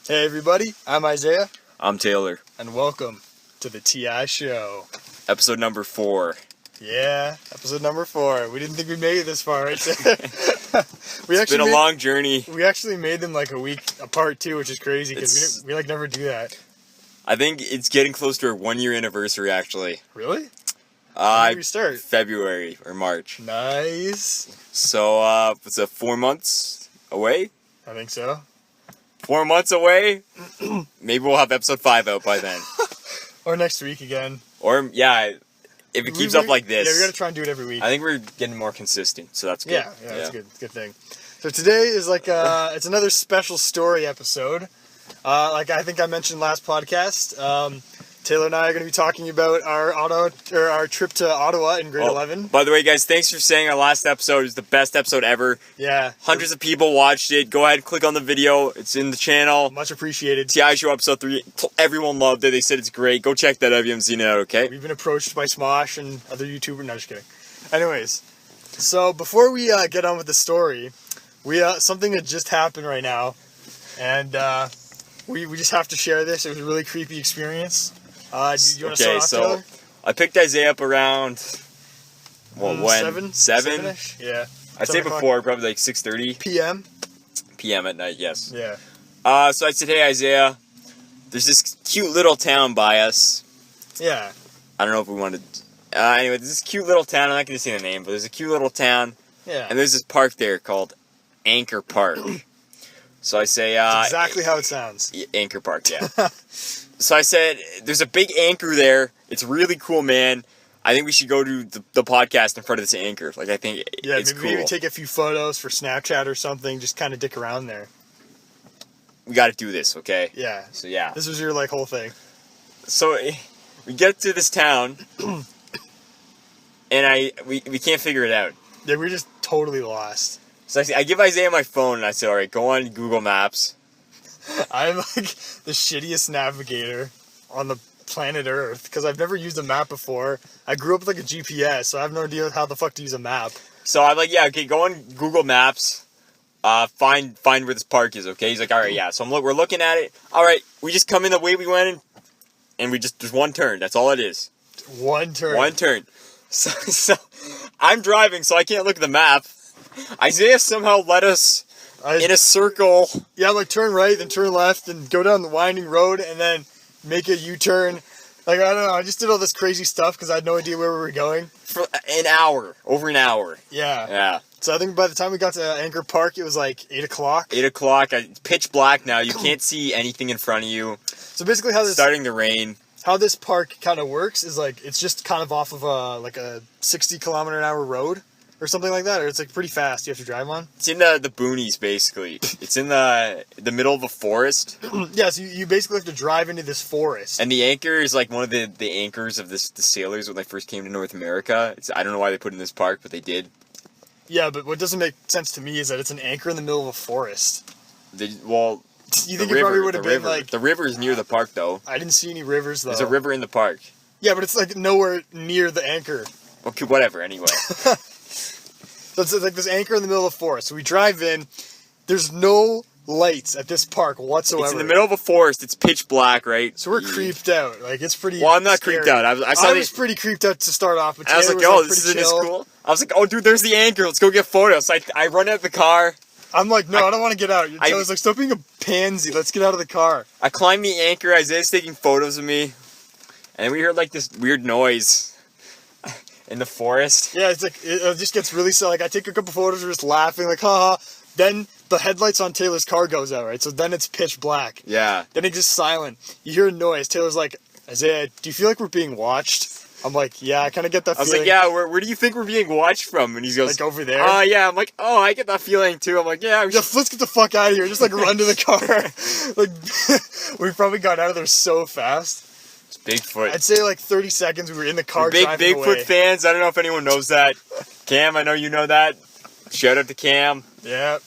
Hey everybody, I'm Isiah. I'm Taylor. And welcome to the TI Show. Episode number 4. Yeah, episode number 4. We didn't think we made it this far, right? It's been a long journey. We actually made them like a week apart too, which is crazy because we never do that. I think it's getting close to our 1-year anniversary actually. Really? When did we start? February or March. Nice. So, it's 4 months away? I think so. 4 months away? Maybe we'll have episode 5 out by then. Or next week again. Or, yeah, if it keeps up like this. Yeah, we gotta try and do it every week. I think we're getting more consistent, so that's good. Yeah, that's good. It's a good thing. So today is like, it's another special story episode. Like I think I mentioned last podcast, Taylor and I are going to be talking about our trip to Ottawa in grade 11. By the way, guys, thanks for saying our last episode is the best episode ever. Yeah. Hundreds of people watched it. Go ahead and click on the video. It's in the channel. Much appreciated. TI Show episode 3. Everyone loved it. They said it's great. Go check that out if you haven't seen it out, okay? We've been approached by Squatch and other YouTubers. No, just kidding. Anyways, so before we get on with the story, something that just happened right now, and we just have to share this. It was a really creepy experience. Do you want to start off, Taylor? I picked Isiah up around, when? 7? 7-ish? Yeah. I'd say before, probably like 6:30. PM? PM at night, yes. Yeah. So I said, hey, Isiah, there's this cute little town by us. Yeah. I don't know if we wanted... anyway, there's this cute little town. I'm not going to say the name, but there's a cute little town. Yeah. And there's this park there called Anchor Park. So I say... That's exactly how it sounds. Anchor Park, yeah. So I said, there's a big anchor there. It's really cool, man. I think we should go to the podcast in front of this anchor. Like, I think it's cool. Maybe take a few photos for Snapchat or something. Just kind of dick around there. We got to do this, okay? Yeah. So, yeah. This was your, whole thing. So, we get to this town, and we can't figure it out. Yeah, we're just totally lost. So I give Isiah my phone, and I say, all right, go on Google Maps. I'm the shittiest navigator on the planet Earth because I've never used a map before. I grew up with a GPS, so I have no idea how the fuck to use a map. So I'm like, yeah, okay, go on Google Maps, find where this park is, okay? He's like, all right, yeah. So we're looking at it. All right, we just come in the way we went in, and there's one turn. That's all it is. One turn. One turn. So I'm driving, so I can't look at the map. Isiah somehow led us in a circle. Yeah, turn right, then turn left, and go down the winding road, and then make a U-turn. I don't know, I just did all this crazy stuff because I had no idea where we were going. For an hour. Over an hour. Yeah. Yeah. So I think by the time we got to Anchor Park, it was 8 o'clock. 8 o'clock. It's pitch black now. You can't see anything in front of you. So basically how this... Starting to rain. How this park kind of works is it's just kind of off of a 60 kilometer an hour road. Or something like that, or it's pretty fast. You have to drive on. It's in the boonies, basically. It's in the middle of a forest. Yeah, so you basically have to drive into this forest. And the anchor is one of the anchors of the sailors when they first came to North America. I don't know why they put it in this park, but they did. Yeah, but what doesn't make sense to me is that it's an anchor in the middle of a forest. You think it probably would have been the river is near the park, though. I didn't see any rivers though. There's a river in the park. Yeah, but it's nowhere near the anchor. Okay, whatever. Anyway. So it's this anchor in the middle of the forest. So we drive in. There's no lights at this park whatsoever. It's in the middle of a forest. It's pitch black, right? So we're creeped out. It's pretty. Well, I'm not scary. creeped out. I was pretty creeped out to start off. But I was like, oh, this isn't as cool. I was like, oh, dude, there's the anchor. Let's go get photos. So I run out of the car. I'm like, no, I don't want to get out. I was like, stop being a pansy. Let's get out of the car. I climbed the anchor. Isiah's taking photos of me. And we heard this weird noise. In the forest. Yeah, it's it just gets really so. I take a couple photos, we're just laughing, haha. Then the headlights on Taylor's car goes out, right? So then it's pitch black. Yeah. Then it's just silent. You hear a noise. Taylor's like, Isiah, do you feel like we're being watched? I'm like, yeah, I kind of get that feeling. I was like, yeah, where do you think we're being watched from? And he goes, over there. Yeah. I'm like, oh, I get that feeling too. I'm like, yeah. Let's get the fuck out of here. Just run to the car. We probably got out of there so fast. Bigfoot. I'd say 30 seconds we were in the car driving away. Big Bigfoot fans. I don't know if anyone knows that. Cam, I know you know that. Shout out to Cam. Yeah.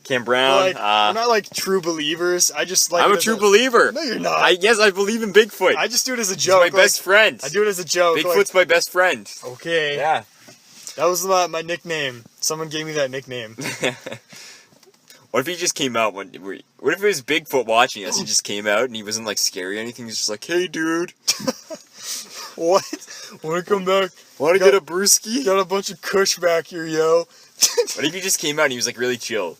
Cam Brown. We're not true believers. I just I'm a true believer. No, you're not. Yes, I believe in Bigfoot. I just do it as a joke. He's my best friend. I do it as a joke. Bigfoot's my best friend. Okay. Yeah. That was my nickname. Someone gave me that nickname. What if he just came out what if it was Bigfoot watching us and just came out and he wasn't like scary or anything? He's just like, hey, dude. What? Wanna come back? Want to get a brewski? Got a bunch of kush back here, yo. What if he just came out and he was like really chill?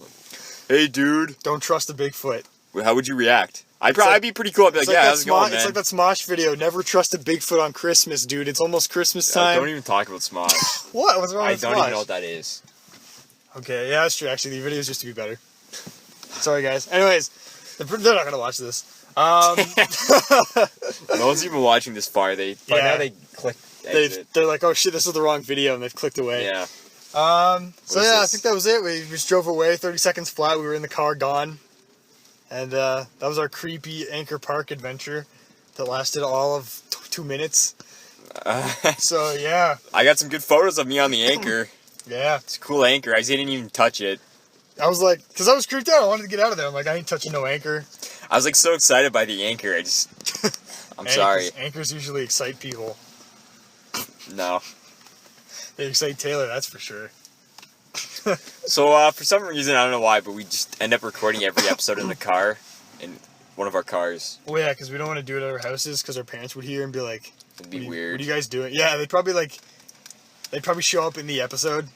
Hey, dude. Don't trust a Bigfoot. How would you react? I'd be pretty cool. I'd be like, yeah, how's it going, man? It's like that Smosh video. Never trust a Bigfoot on Christmas, dude. It's almost Christmas time. Don't even talk about Smosh. What? What's wrong with Smosh? I don't even know what that is. Okay, yeah, that's true. Actually, the videos used to be better. Sorry, guys. Anyways, they're not gonna watch this. No one's even watching this far. By now they click exit. They're like, oh shit, this is the wrong video, and they've clicked away. Yeah. So yeah, I think that was it. We just drove away, 30 seconds flat. We were in the car, gone. And that was our creepy Anchor Park adventure that lasted all of 2 minutes. So yeah. I got some good photos of me on the anchor. Yeah. It's a cool anchor. I didn't even touch it. I was like, because I was creeped out. I wanted to get out of there. I'm like, I ain't touching no anchor. I was like so excited by the anchor. I'm sorry. Anchors usually excite people. No. They excite Taylor, that's for sure. So for some reason, I don't know why, but we just end up recording every episode in the car, in one of our cars. Well, yeah, because we don't want to do it at our houses because our parents would hear and be like, It'd be weird. What are you guys doing? Yeah, they'd probably show up in the episode,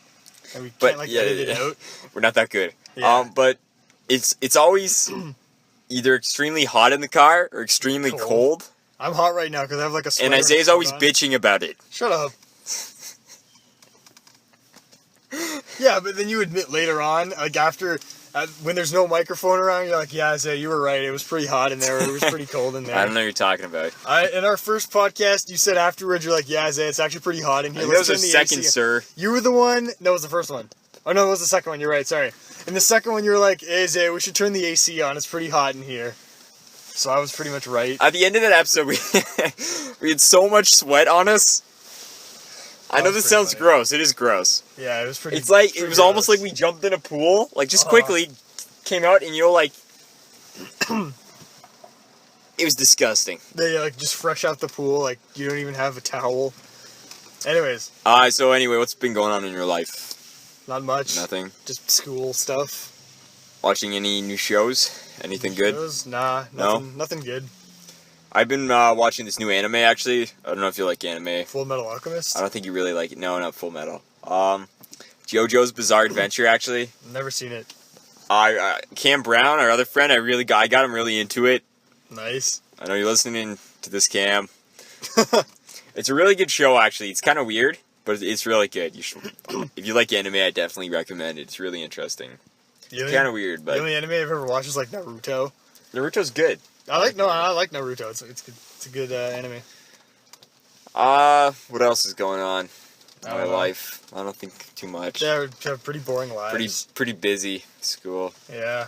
and we can't edit it out. We're not that good. Yeah. But it's always either extremely hot in the car or extremely cold. I'm hot right now because I have like a sweater. And Isaiah's always bitching about it. Shut up. Yeah, but then you admit later on, like after, when there's no microphone around, you're like, yeah, Isaiah, you were right. It was pretty hot in there. It was pretty cold in there. I don't know what you're talking about. In our first podcast, you said afterwards, you're like, yeah, Isaiah, it's actually pretty hot in here. That was the second, sir. You were the one. No, it was the first one. Oh, no, it was the second one. You're right. Sorry. In the second one, you were like, hey, Isaiah, we should turn the AC on. It's pretty hot in here. So I was pretty much right. At the end of that episode, we had so much sweat on us. I know this sounds gross. It is gross. Yeah, it was pretty. It's like it was almost like we jumped in a pool, like just quickly came out, and like it was disgusting. They like just fresh out the pool, like you don't even have a towel. Anyways. So anyway, what's been going on in your life? Not much. Nothing. Just school stuff. Watching any new shows? Anything good? Nah, nothing good. I've been watching this new anime, actually. I don't know if you like anime. Full Metal Alchemist? I don't think you really like it. No, not Full Metal. JoJo's Bizarre Adventure, actually. Never seen it. Cam Brown, our other friend, I got him really into it. Nice. I know you're listening to this, Cam. It's a really good show, actually. It's kind of weird, but it's really good. If you like anime, I definitely recommend it. It's really interesting. Kind of weird, but... The only anime I've ever watched is like Naruto. Naruto's good. I like Naruto. It's good. It's a good anime. What else is going on in my life? I don't think too much. Yeah, we have pretty boring lives. Pretty busy school. Yeah.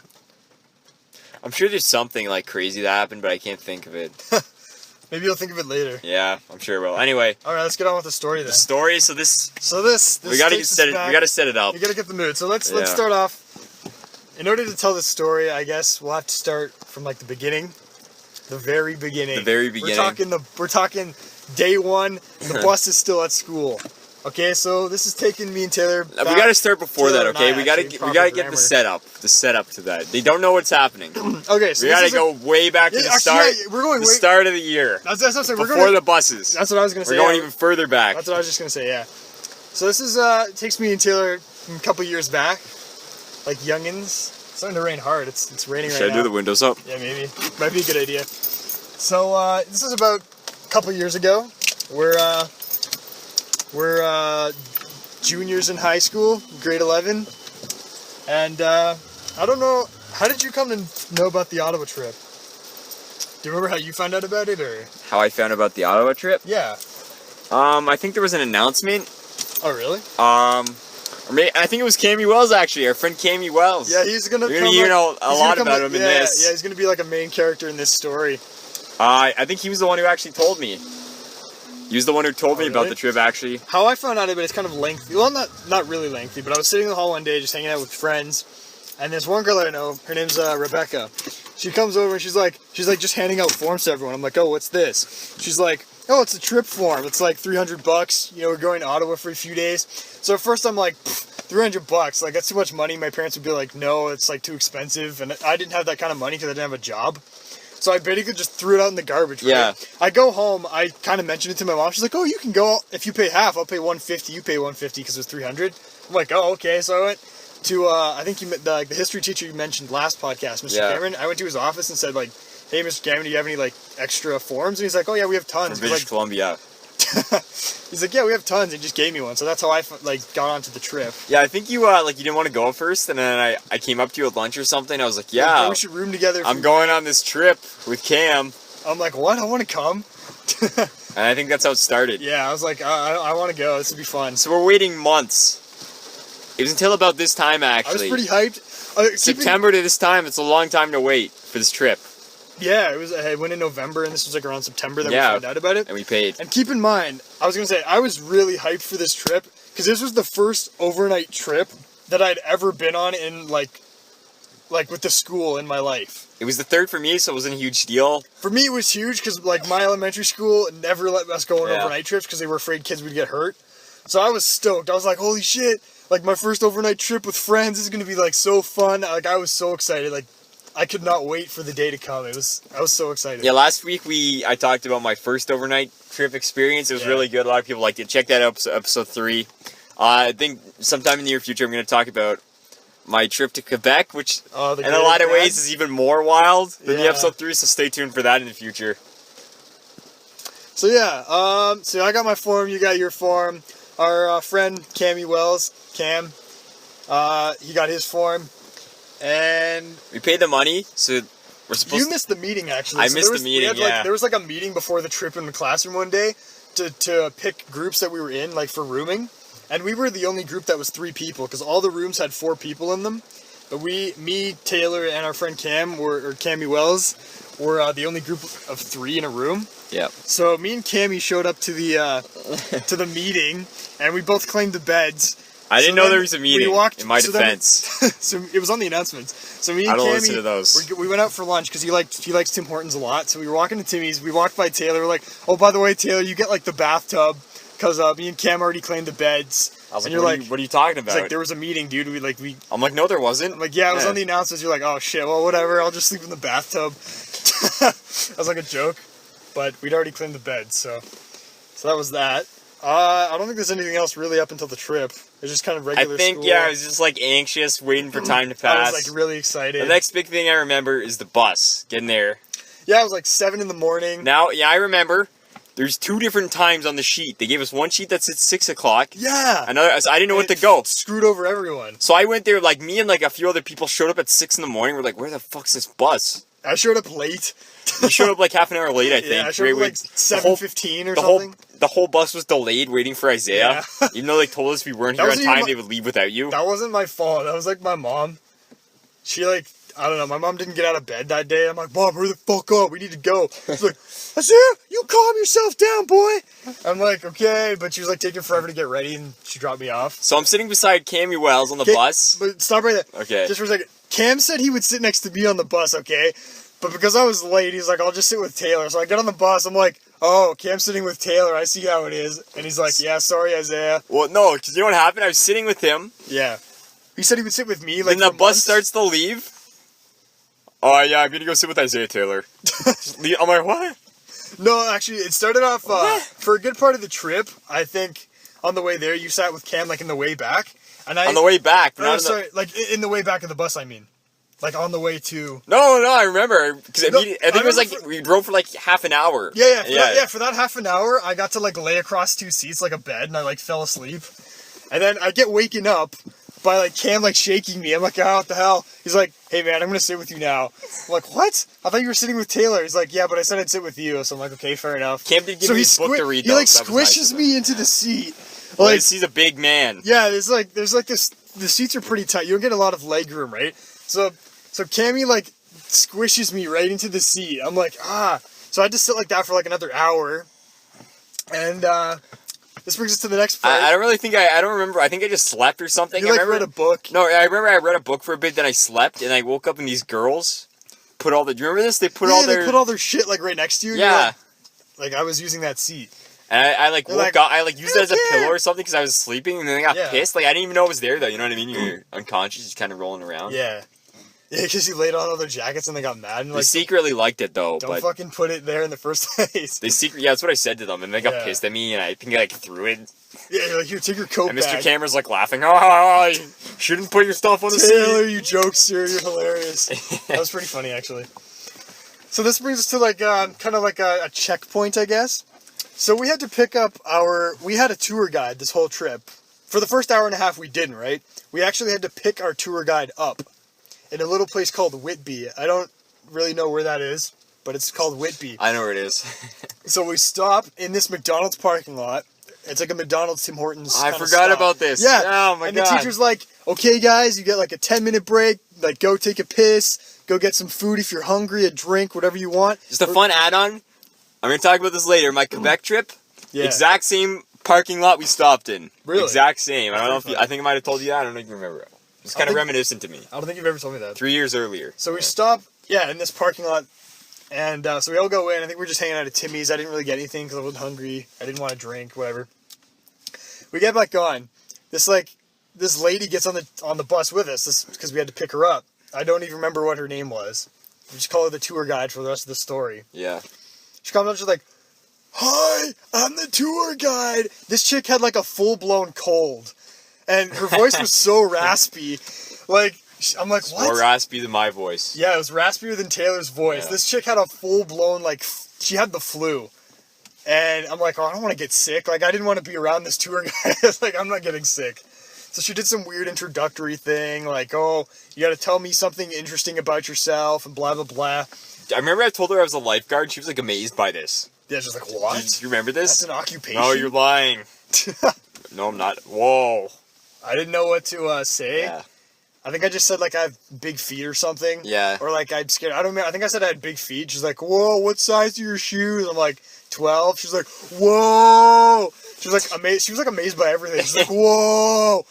I'm sure there's something like crazy that happened, but I can't think of it. Maybe you'll think of it later. Yeah, I'm sure it will. Anyway. All right, let's get on with the story then. The story. So this we gotta set it. We gotta set it up. We gotta get the mood. So let's start off. In order to tell this story, I guess we'll have to start from like the beginning. The very beginning. The very beginning. We're talking day one. The bus is still at school. Okay, so this is taking me and Taylor back. We gotta start before that, okay? We gotta get the setup to that. They don't know what's happening. Okay, so we gotta go way back to the start. Yeah, we're going start of the year. That's what I'm saying. Before the buses. That's what I was gonna say. We're going even further back. That's what I was just gonna say. Yeah. So this is takes me and Taylor a couple years back, like youngins. It's starting to rain hard. It's raining right now. Should I do the windows up? Yeah, maybe. Might be a good idea. So this is about a couple years ago. We're juniors in high school, grade 11, and I don't know. How did you come to know about the Ottawa trip? Do you remember how you found out about it, or how I found about the Ottawa trip? Yeah. I think there was an announcement. Oh, really? I think it was Cammy Wells, actually, our friend Cammy Wells. Yeah, he's gonna. You're gonna hear a lot about him in this. Yeah, he's gonna be like a main character in this story. I think he was the one who actually told me. He was the one who told me about the trip, actually. How I found out about it is kind of lengthy. Well, not really lengthy, but I was sitting in the hall one day just hanging out with friends, and this one girl I know, her name's Rebecca. She comes over and she's like just handing out forms to everyone. I'm like, oh, what's this? She's like, oh, it's a trip form. It's like $300. You know, we're going to Ottawa for a few days. So at first I'm like, $300, like, that's too much money. My parents would be like, no, it's, like, too expensive. And I didn't have that kind of money because I didn't have a job. So I basically just threw it out in the garbage. Right? Yeah. I go home. I kind of mentioned it to my mom. She's like, "Oh, you can go if you pay half. I'll pay $150. You pay $150 because it was $300." I'm like, "Oh, okay." So I went to I think the history teacher you mentioned last podcast, Mr. Cameron. I went to his office and said like, "Hey, Mr. Cameron, do you have any like extra forms?" And he's like, "Oh yeah, we have tons." From British Columbia. He's like, "Yeah, we have tons." He just gave me one. So that's how I got onto the trip. Yeah, I think you you didn't want to go at first, and then I came up to you at lunch or something. I was like, "Yeah, we should room together." I'm going on this trip with Cam. I'm like, "What? I want to come." And I think that's how it started. Yeah, I was like, I want to go. This would be fun. So we're waiting months. It was until about this time, actually. I was pretty hyped. September to this time, it's a long time to wait for this trip. Yeah, it was. I went in November, and this was like around September that we found out about it. And we paid. And keep in mind, I was gonna say I was really hyped for this trip because this was the first overnight trip that I'd ever been on in like with the school in my life. It was the third for me, so it wasn't a huge deal. For me, it was huge because like my elementary school never let us go on overnight trips because they were afraid kids would get hurt. So I was stoked. I was like, holy shit! Like my first overnight trip with friends is gonna be like so fun. Like I was so excited. Like. I could not wait for the day to come. I was so excited. Yeah, last week I talked about my first overnight trip experience. It was really good. A lot of people liked it. Check that out, episode 3. I think sometime in the near future I'm going to talk about my trip to Quebec, which in a lot of ways is even more wild than the episode 3, so stay tuned for that in the future. So yeah, so I got my form, you got your form. Our friend Cam, he got his form. And we paid the money, so we're supposed. You missed the meeting actually. I missed the meeting. There was like a meeting before the trip in the classroom one day to pick groups that we were in, like for rooming, and we were the only group that was 3 people because all the rooms had 4 people in them. But me, Taylor, and our friend Cammy Wells were the only group of 3 in a room. Yeah. So me and Cammy showed up to the meeting, and we both claimed the beds. I didn't know there was a meeting, in my defense. So it was on the announcements. So me and I don't Cammy, listen to those. We went out for lunch because he likes Tim Hortons a lot. So we were walking to Timmy's. We walked by Taylor. We're like, oh, by the way, Taylor, you get like the bathtub because me and Cam already claimed the beds. I was like, what are you talking about? It's like, there was a meeting, dude. I'm like, no, there wasn't. I'm like, yeah, it was on the announcements. You're like, oh, shit, well, whatever. I'll just sleep in the bathtub. That was like a joke. But we'd already claimed the beds, so that was that. I don't think there's anything else really up until the trip. It's just kind of regular school. I was just like anxious, waiting for time to pass. I was like really excited. The next big thing I remember is the bus, getting there. Yeah, it was like 7 in the morning. Now, I remember. There's 2 different times on the sheet. They gave us one sheet that said 6 o'clock. Yeah. Another, I didn't know what to go. Screwed over everyone. So I went there, like me and like a few other people showed up at 6 in the morning. We're like, where the fuck's this bus? I showed up late. You showed up like half an hour late, I think. Yeah, I showed up like 7:15 or something. The whole bus was delayed waiting for Isiah. Yeah. Even though they told us we weren't here on time, they would leave without you. That wasn't my fault. That was like my mom. She I don't know, my mom didn't get out of bed that day. I'm like, Mom, hurry the fuck up. We need to go. She's like, Isiah, you calm yourself down, boy. I'm like, okay. But she was like taking forever to get ready and she dropped me off. So I'm sitting beside Cammy Wells on the bus. But stop right there. Okay. Just for a second. Cam said he would sit next to me on the bus, okay? But because I was late, he's like, I'll just sit with Taylor. So I get on the bus. I'm like, oh, Cam's sitting with Taylor. I see how it is. And he's like, yeah, sorry, Isiah. Well, no, because you know what happened? I was sitting with him. Yeah. He said he would sit with me. Then the bus starts to leave. Oh, yeah, I'm going to go sit with Isiah Taylor. I'm like, what? No, actually, it started off, for a good part of the trip, I think, on the way there, you sat with Cam, like, in the way back. And on the way back? Like, in the way back of the bus, I mean. Like, on the way to... No, I remember. Because I think it was like, we drove for like half an hour. Yeah, for that half an hour, I got to, like, lay across 2 seats like a bed, and I, like, fell asleep. And then I get waken up by, like, Cam, like, shaking me. I'm like, oh, what the hell? He's like, hey, man, I'm going to sit with you now. I'm like, what? I thought you were sitting with Taylor. He's like, yeah, but I said I'd sit with you. So I'm like, okay, fair enough. Cam did give me his book to read, though. He, like, squishes me into the seat. Well, like, he's a big man. Yeah, there's like this, the seats are pretty tight. You don't get a lot of leg room, right? So Cammy, like, squishes me right into the seat. I'm like, ah. So I had to sit like that for like another hour. And, this brings us to the next part. I don't really think I don't remember. I think I just slept or something. You, like, read a book. No, I remember I read a book for a bit, then I slept, and I woke up and these girls do you remember this? They put all their shit, like, right next to you. Yeah. Like, I was using that seat. And I like woke up. I like used it as a pillow or something because I was sleeping, and then I got pissed. Like I didn't even know it was there though. You know what I mean? You're unconscious, just kind of rolling around. Yeah. Yeah, because you laid on all their jackets and they got mad. And they secretly liked it though. Don't fucking put it there in the first place. Yeah, that's what I said to them, and they got pissed at me, and I think I like threw it. Yeah, you're like, here, take your coat and back. Mr. Cameron's like laughing. Oh, you shouldn't put your stuff on the Taylor, seat. you jokester, you're hilarious. That was pretty funny, actually. So this brings us to like kind of like a checkpoint, I guess. So we had to pick up we had a tour guide this whole trip. For the first hour and a half, we didn't, right? We actually had to pick our tour guide up in a little place called Whitby. I don't really know where that is, but it's called Whitby. I know where it is. So we stop in this McDonald's parking lot. It's like a McDonald's, Tim Hortons. I forgot about this. Yeah. Oh my God. And the teacher's like, okay, guys, you get like a 10-minute break. Like, go take a piss. Go get some food if you're hungry, a drink, whatever you want. Just a fun add-on. I'm going to talk about this later. My Quebec trip, exact same parking lot we stopped in. Really? Exact same. I don't know if I think I might have told you that. I don't know if you remember it. It's kind of reminiscent to me. I don't think you've ever told me that. 3 years earlier. So we stop, in this parking lot. And so we all go in. I think we're just hanging out at Timmy's. I didn't really get anything because I wasn't hungry. I didn't want to drink, whatever. We get back on. This lady gets on the bus with us because we had to pick her up. I don't even remember what her name was. We just call her the tour guide for the rest of the story. Yeah. She comes up, she's like, "Hi, I'm the tour guide." This chick had like a full-blown cold. And her voice was so raspy. Like, I'm like, what? More raspy than my voice. Yeah, it was raspier than Taylor's voice. Yeah. This chick had a full-blown, like, she had the flu. And I'm like, oh, I don't want to get sick. Like, I didn't want to be around this tour guide. Like, I'm not getting sick. So she did some weird introductory thing, like, oh, you got to tell me something interesting about yourself, and blah, blah, blah. I remember I told her I was a lifeguard. She was, like, amazed by this. Yeah, she's like, what? Do you remember this? That's an occupation? No, you're lying. No, I'm not. Whoa. I didn't know what to say. Yeah. I think I just said, like, I have big feet or something. Yeah. Or, like, I'm scared. I don't know. I think I said I had big feet. She's like, whoa, what size are your shoes? I'm like, 12. She's like, whoa. She was, like, amazed. She was, like, amazed by everything. She's like, whoa.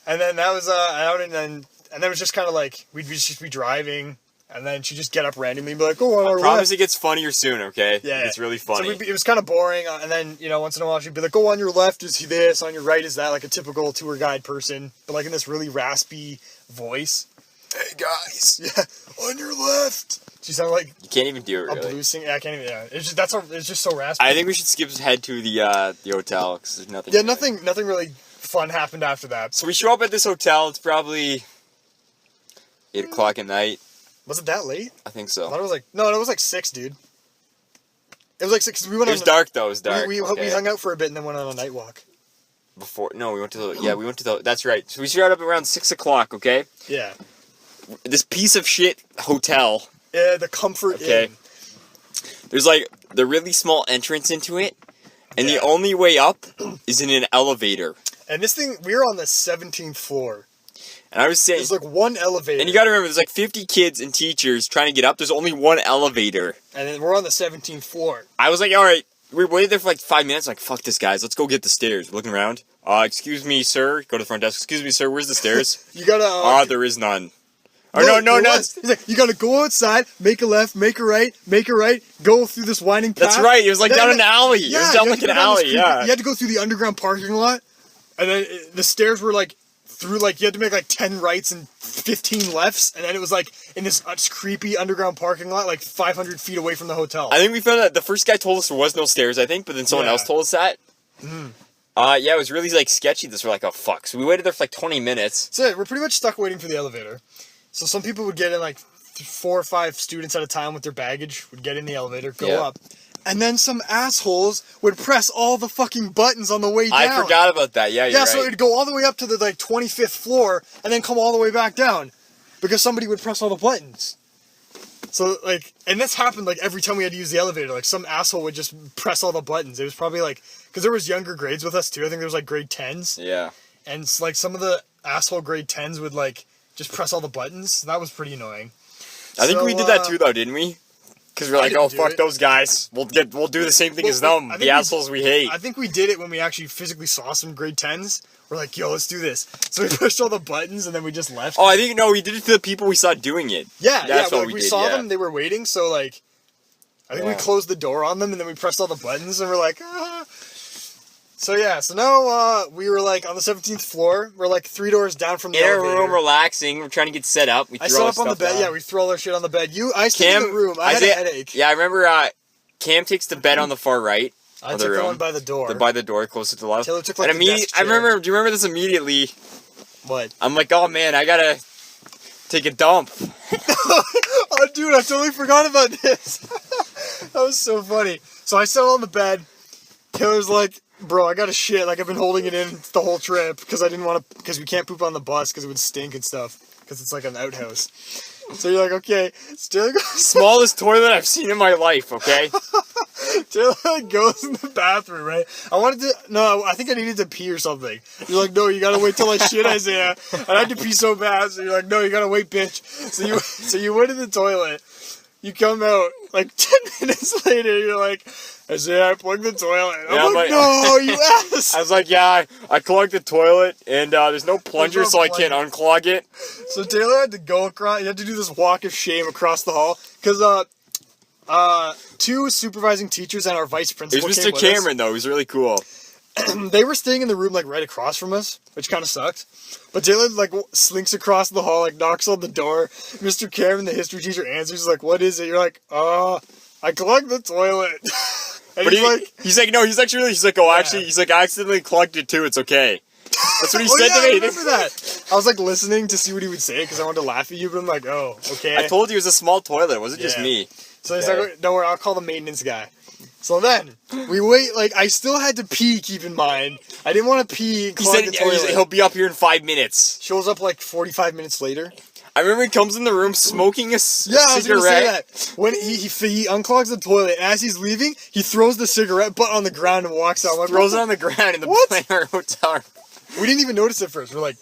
And then that was out, and then it was just kind of like, we'd just be driving, and then she'd just get up randomly and be like, oh, on our I promise left. it gets funnier soon, okay? Yeah. It's really funny. So it was kind of boring, and then, once in a while she'd be like, oh, on your left is this, on your right is that, like a typical tour guide person, but like in this really raspy voice. Hey, guys. Yeah, on your left. She sounded like... You can't even do it, really. A blue singer. Yeah, I can't even... Yeah, it's just so raspy. I think we should skip ahead to the hotel, because there's nothing... Yeah, nothing really fun happened after that. So we show up at this hotel. It's probably 8 o'clock at night. Was it that late? I think so. I thought it was like... No, it was like 6, dude. It was like 6. We went. It was dark, though. It was dark. We hung out for a bit and then went on a night walk. We went to the... That's right. So we showed up around 6 o'clock, okay? Yeah. This piece of shit hotel. Yeah, the Comfort Inn. There's like the really small entrance into it, and the only way up is in an elevator. And this thing, we were on the 17th floor. And I was saying... There's like one elevator. And you gotta remember, there's like 50 kids and teachers trying to get up. There's only one elevator. And then we're on the 17th floor. I was like, alright, we waited there for like 5 minutes. Like, fuck this, guys. Let's go get the stairs. We're looking around. Excuse me, sir. Go to the front desk. Excuse me, sir. Where's the stairs? You gotta... there is none. No. He's like, you gotta go outside, make a left, make a right, go through this winding path. That's right. It was like down an alley. Yeah, it was down like an alley, yeah. You had to go through the underground parking lot, and then the stairs were like through like, you had to make like 10 rights and 15 lefts, and then it was like in this creepy underground parking lot, like 500 feet away from the hotel. I think we found out the first guy told us there was no stairs, I think, but then someone else told us that. Mm. It was really like sketchy. We're like, oh fuck. So we waited there for like 20 minutes. So we're pretty much stuck waiting for the elevator. So some people would get in, like 4 or 5 students at a time with their baggage, would get in the elevator, go up. And then some assholes would press all the fucking buttons on the way down. I forgot about that, you're right. So it'd go all the way up to the, like, 25th floor, and then come all the way back down. Because somebody would press all the buttons. So, like, and this happened, like, every time we had to use the elevator. Like, some asshole would just press all the buttons. It was probably, like, because there was younger grades with us, too. I think there was, like, grade 10s. Yeah. And, it's, like, some of the asshole grade 10s would, like... just press all the buttons. That was pretty annoying. I think we did that too, though, didn't we? Because we're like, oh, fuck those guys. We'll do the same thing as them. The assholes we hate. I think we did it when we actually physically saw some grade 10s. We're like, yo, let's do this. So we pushed all the buttons and then we just left. Oh, I think, no, we did it to the people we saw doing it. Yeah, we saw them. They were waiting. So, like, I think we closed the door on them, and then we pressed all the buttons, and we're like, ah. So now we were like on the 17th floor. We're like 3 doors down from the elevator. In our room, relaxing. We're trying to get set up. I set up on the bed. Yeah, we threw all our shit on the bed. I stayed in the room. I had a headache. Yeah, I remember Cam takes the bed on the far right. I took the one by the door. By the door, closer to the left. Taylor took like the desk chair. I remember. Do you remember this immediately? What? I'm like, oh man, I gotta take a dump. Oh, dude, I totally forgot about this. That was so funny. So I sat on the bed. Taylor's like, bro, I got to shit. Like, I've been holding it in the whole trip because I didn't want to, because we can't poop on the bus because it would stink and stuff because it's like an outhouse. So you're like, okay. Taylor goes, smallest toilet I've seen in my life, okay? Taylor goes in the bathroom, right? I think I needed to pee or something. You're like, no, you gotta wait till I shit, Isiah. And I had to pee so bad, so you're like, no, you gotta wait, bitch. So you went in the toilet. You come out, like 10 minutes later, you're like, Isiah, I plugged the toilet. I'm like, no, you ass. I was like, yeah, I clogged the toilet, and there's no plunger, so I can't unclog it. So Taylor had to go across, he had to do this walk of shame across the hall, because 2 supervising teachers and our vice principal came with us. It was Mr. Cameron, though, he was really cool. They were staying in the room, like, right across from us, which kind of sucked. But Taylor, like, slinks across the hall, like, knocks on the door. Mr. Cameron, the history teacher, answers, like, what is it? You're like, I clogged the toilet. And but he's like, no, he's like, oh, actually, he's like, I accidentally clogged it too, it's okay. That's what he said to me. I remember that. I was, like, listening to see what he would say, because I wanted to laugh at you, but I'm like, oh, okay. I told you it was a small toilet, it wasn't just me. So he's like, don't worry, I'll call the maintenance guy. So then, we wait, like, I still had to pee, keep in mind. I didn't want to pee and clog the toilet. He'll be up here in 5 minutes. Shows up, like, 45 minutes later. I remember he comes in the room smoking a cigarette. I was going to say that. When he unclogs the toilet, and as he's leaving, he throws the cigarette butt on the ground and walks out. Like, throws it on the ground in the hotel. We didn't even notice it first. We're like,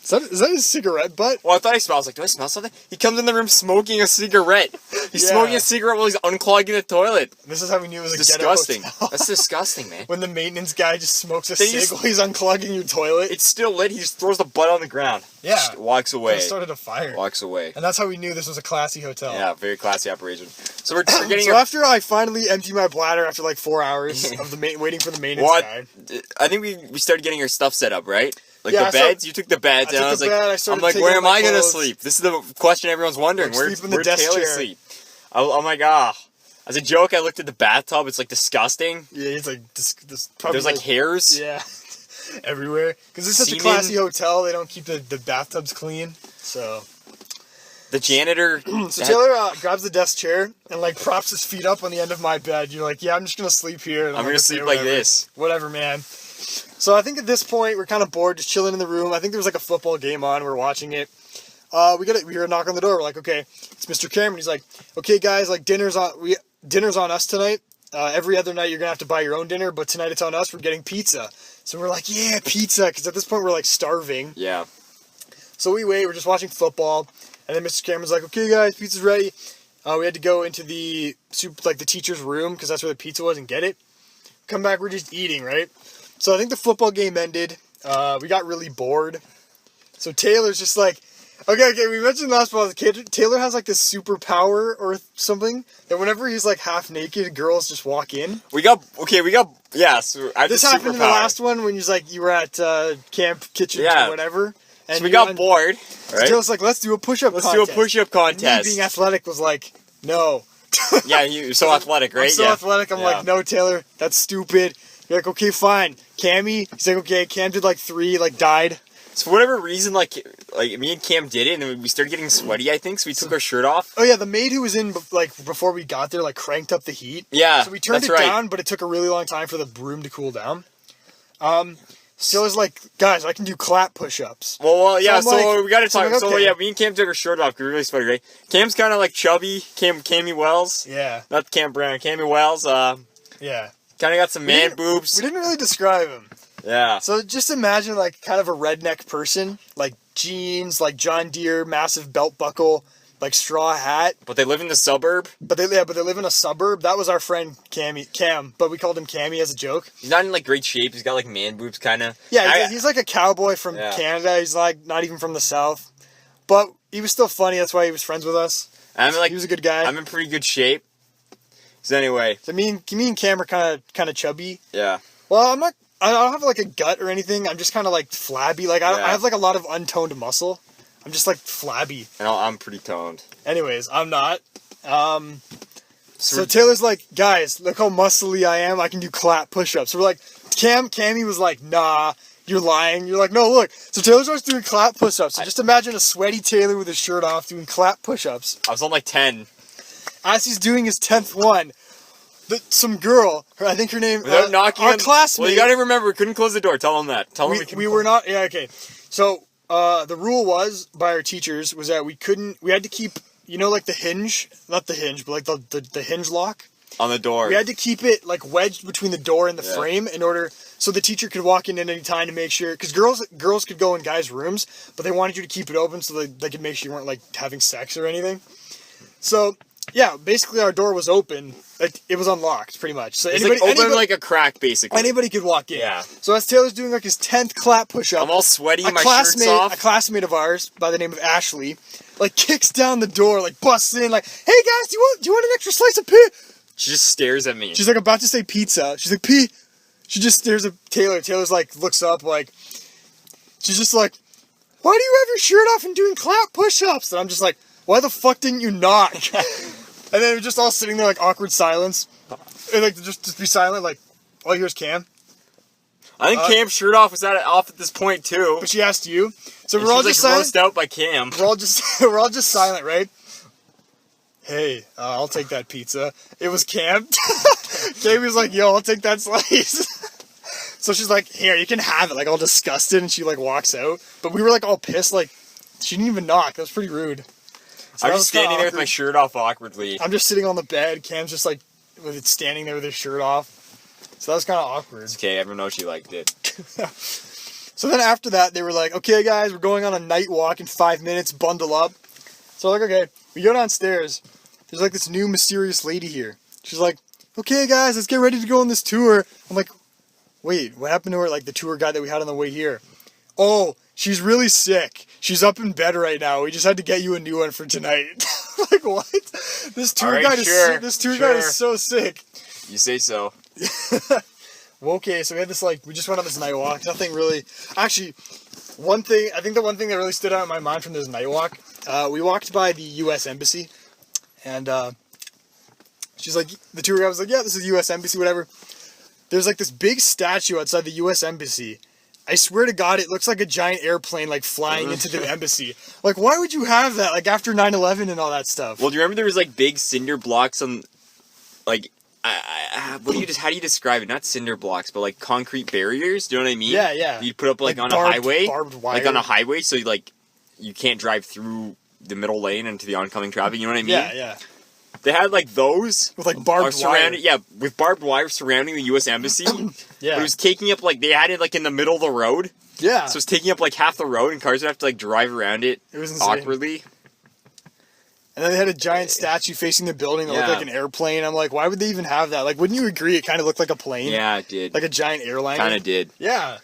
is that his cigarette butt? Well, I thought I smelled. I was like, do I smell something? He comes in the room smoking a cigarette. He's smoking a cigarette while he's unclogging the toilet. This is how we knew it was disgusting. Hotel. That's disgusting, man. When the maintenance guy just smokes a cig while he's unclogging your toilet. It's still lit. He just throws the butt on the ground. Yeah. Just walks away. Started a fire. Walks away. And that's how we knew this was a classy hotel. Yeah, very classy operation. So we're getting. So after I finally emptied my bladder after like 4 hours of waiting for the maintenance guy. I think we started getting our stuff set up, right? Like the beds, you took the beds, and I was like, where am I gonna sleep? This is the question everyone's wondering. Where's Taylor sleep? I'm like, as a joke, I looked at the bathtub. It's like disgusting. Yeah, it's like there's like hairs. Yeah, everywhere. Because it's such a classy hotel, they don't keep the bathtubs clean. So the janitor. So Taylor grabs the desk chair and like props his feet up on the end of my bed. You're like, yeah, I'm just gonna sleep here. And I'm gonna sleep like this. Whatever, man. So I think at this point we're kind of bored, just chilling in the room. I think there was like a football game on. We're watching it. We hear a knock on the door. We're like, okay, it's Mr. Cameron. He's like, okay, guys, like dinner's on us tonight. Every other night you're gonna have to buy your own dinner, but tonight it's on us. We're getting pizza. So we're like, yeah, pizza, because at this point we're like starving. Yeah. So we wait. We're just watching football, and then Mr. Cameron's like, okay, guys, pizza's ready. We had to go into the teacher's room because that's where the pizza was and get it. Come back, we're just eating, right? So I think the football game ended. We got really bored. So Taylor's just like, okay, we mentioned last fall, Taylor has like this superpower or something that whenever he's like half naked, girls just walk in. So this happened in the last one when you were at camp kitchen or whatever. And so we got bored. Right? Taylor's like, let's do a push-up contest. Let's do a push-up contest. Me being athletic was like, no. Yeah, you're so athletic, right? I'm so athletic. I'm like, no, Taylor, that's stupid. You're like, okay, fine. Cammy, he's like, okay, Cam did like 3, like died. So for whatever reason, like me and Cam did it, and then we started getting sweaty, I think, so we took our shirt off. Oh yeah, the maid who was in, like, before we got there, like, cranked up the heat. Yeah, so we turned it down, but it took a really long time for the broom to cool down. Taylor's like, guys, I can do clap push-ups. Well, yeah, so we gotta talk. So yeah, me and Cam took our shirt off, because we were really sweaty, right? Cam's kind of like chubby, Cammy Wells. Yeah. Not Cam Brown, Cammy Wells, yeah. Kind of got some man boobs. We didn't really describe him. Yeah. So just imagine like kind of a redneck person, like jeans, like John Deere, massive belt buckle, like straw hat. But they live in the suburb. But they live in a suburb. That was our friend Cam, but we called him Cammy as a joke. He's not in like great shape. He's got like man boobs, kind of. Yeah, he's like a cowboy from Canada. He's like not even from the South, but he was still funny. That's why he was friends with us. He was a good guy. I'm in pretty good shape. So anyway. So me and Cam are kind of chubby. Yeah. Well, I don't have like a gut or anything. I'm just kind of like flabby. Like I have like a lot of untoned muscle. I'm just like flabby. And I'm pretty toned. Anyways, I'm not. So Taylor's like, guys, look how muscly I am. I can do clap push-ups. So we're like, Cammy was like, nah, you're lying. You're like, no, look. So Taylor starts doing clap push-ups. So just imagine a sweaty Taylor with his shirt off doing clap push-ups. I was on like 10. As he's doing his 10th one, some girl, I think her name, Without knocking our classmate. Well, you gotta remember, we couldn't close the door. Tell them that. Tell them we were not, yeah, okay. So, the rule was, by our teachers, was that we had to keep, you know, like the hinge, not the hinge, but like the hinge lock. On the door. We had to keep it like wedged between the door and the frame in order, so the teacher could walk in at any time to make sure, because girls could go in guys' rooms, but they wanted you to keep it open so they could make sure you weren't like having sex or anything. So, yeah, basically our door was open. Like, it was unlocked, pretty much. So it's open like a crack, basically. Anybody could walk in. Yeah. So as Taylor's doing like his 10th clap push-up, I'm all sweaty, my shirt's off. A classmate of ours by the name of Ashley, like kicks down the door, like busts in, like, hey guys, do you want an extra slice of pizza? She just stares at me. She's like about to say pizza. She's like, P. She just stares at Taylor. Taylor's like, looks up, like, she's just like, why do you have your shirt off and doing clap push-ups? And I'm just like, why the fuck didn't you knock? And then we're just all sitting there like awkward silence. And like just be silent, like, all I hear is Cam. I think Cam's shirt off was off at this point too. But she asked you. So and we're all just silent. Roasted out by Cam. We're all just silent, right? Hey, I'll take that pizza. It was Cam. Cam was like, yo, I'll take that slice. So she's like, here, you can have it, like all disgusted, and she like walks out. But we were like all pissed, like, she didn't even knock. That was pretty rude. So I was standing there with my shirt off awkwardly. I'm just sitting on the bed. Cam's just like standing there with his shirt off. So that was kind of awkward. It's okay, everyone knows she liked it. So then after that, they were like, okay, guys, we're going on a night walk in 5 minutes. Bundle up. So I'm like, okay. We go downstairs. There's like this new mysterious lady here. She's like, okay, guys, let's get ready to go on this tour. I'm like, wait, what happened to her? Like the tour guide that we had on the way here. Oh, she's really sick. She's up in bed right now. We just had to get you a new one for tonight. Like, what? This tour guide is so sick. You say so. Well, okay, so we had this, like, we just went on this night walk. Nothing really, actually, I think the one thing that really stood out in my mind from this night walk, we walked by the U.S. Embassy, and she's like, the tour guide was like, yeah, this is the U.S. Embassy, whatever. There's like this big statue outside the U.S. Embassy. I swear to God, it looks like a giant airplane, like, flying into the embassy. Like, why would you have that, like, after 9/11 and all that stuff? Well, do you remember there was, like, big cinder blocks on, like, how do you describe it? Not cinder blocks, but, like, concrete barriers, do you know what I mean? Yeah, yeah. You'd put up, like on a highway. Barbed wire. Like, on a highway, so, you can't drive through the middle lane into the oncoming traffic, you know what I mean? Yeah, yeah. They had, like, those. With, like, barbed wire. Yeah, with barbed wire surrounding the U.S. Embassy. Yeah. But it was taking up, like, they had it, like, in the middle of the road. Yeah. So it's taking up, like, half the road, and cars would have to, like, drive around it. It was insane. Awkwardly. And then they had a giant statue facing the building that looked like an airplane. I'm like, why would they even have that? Like, wouldn't you agree it kind of looked like a plane? Yeah, it did. Like a giant airliner? Kind of did. Yeah.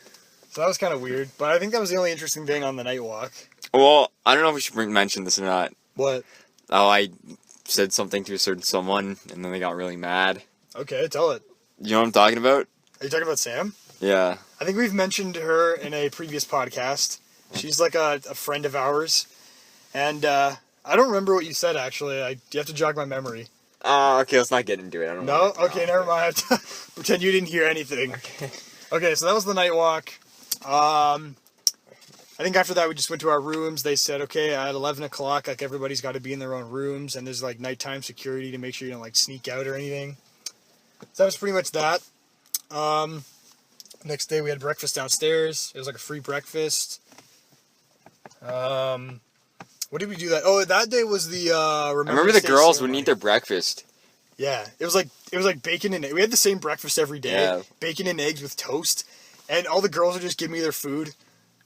So that was kind of weird. But I think that was the only interesting thing on the night walk. Well, I don't know if we should mention this or not. What? Oh, I said something to a certain someone, and then they got really mad. Okay, tell it. You know what I'm talking about? Are you talking about Sam? Yeah. I think we've mentioned her in a previous podcast. She's like a friend of ours. And I don't remember what you said, actually. You have to jog my memory. Okay, let's not get into it. I don't know. No? Okay, never mind. Pretend you didn't hear anything. Okay, so that was the night walk. I think after that we just went to our rooms. They said, okay, at 11 o'clock, like, everybody's got to be in their own rooms, and there's, like, nighttime security to make sure you don't, like, sneak out or anything. So that was pretty much that. Next day we had breakfast downstairs. It was, like, a free breakfast. What did we do that? Oh, that day was the, I remember the girls ceremony. would eat their breakfast. Yeah, it was like bacon and we had the same breakfast every day. Yeah. Bacon and eggs with toast, and all the girls would just give me their food.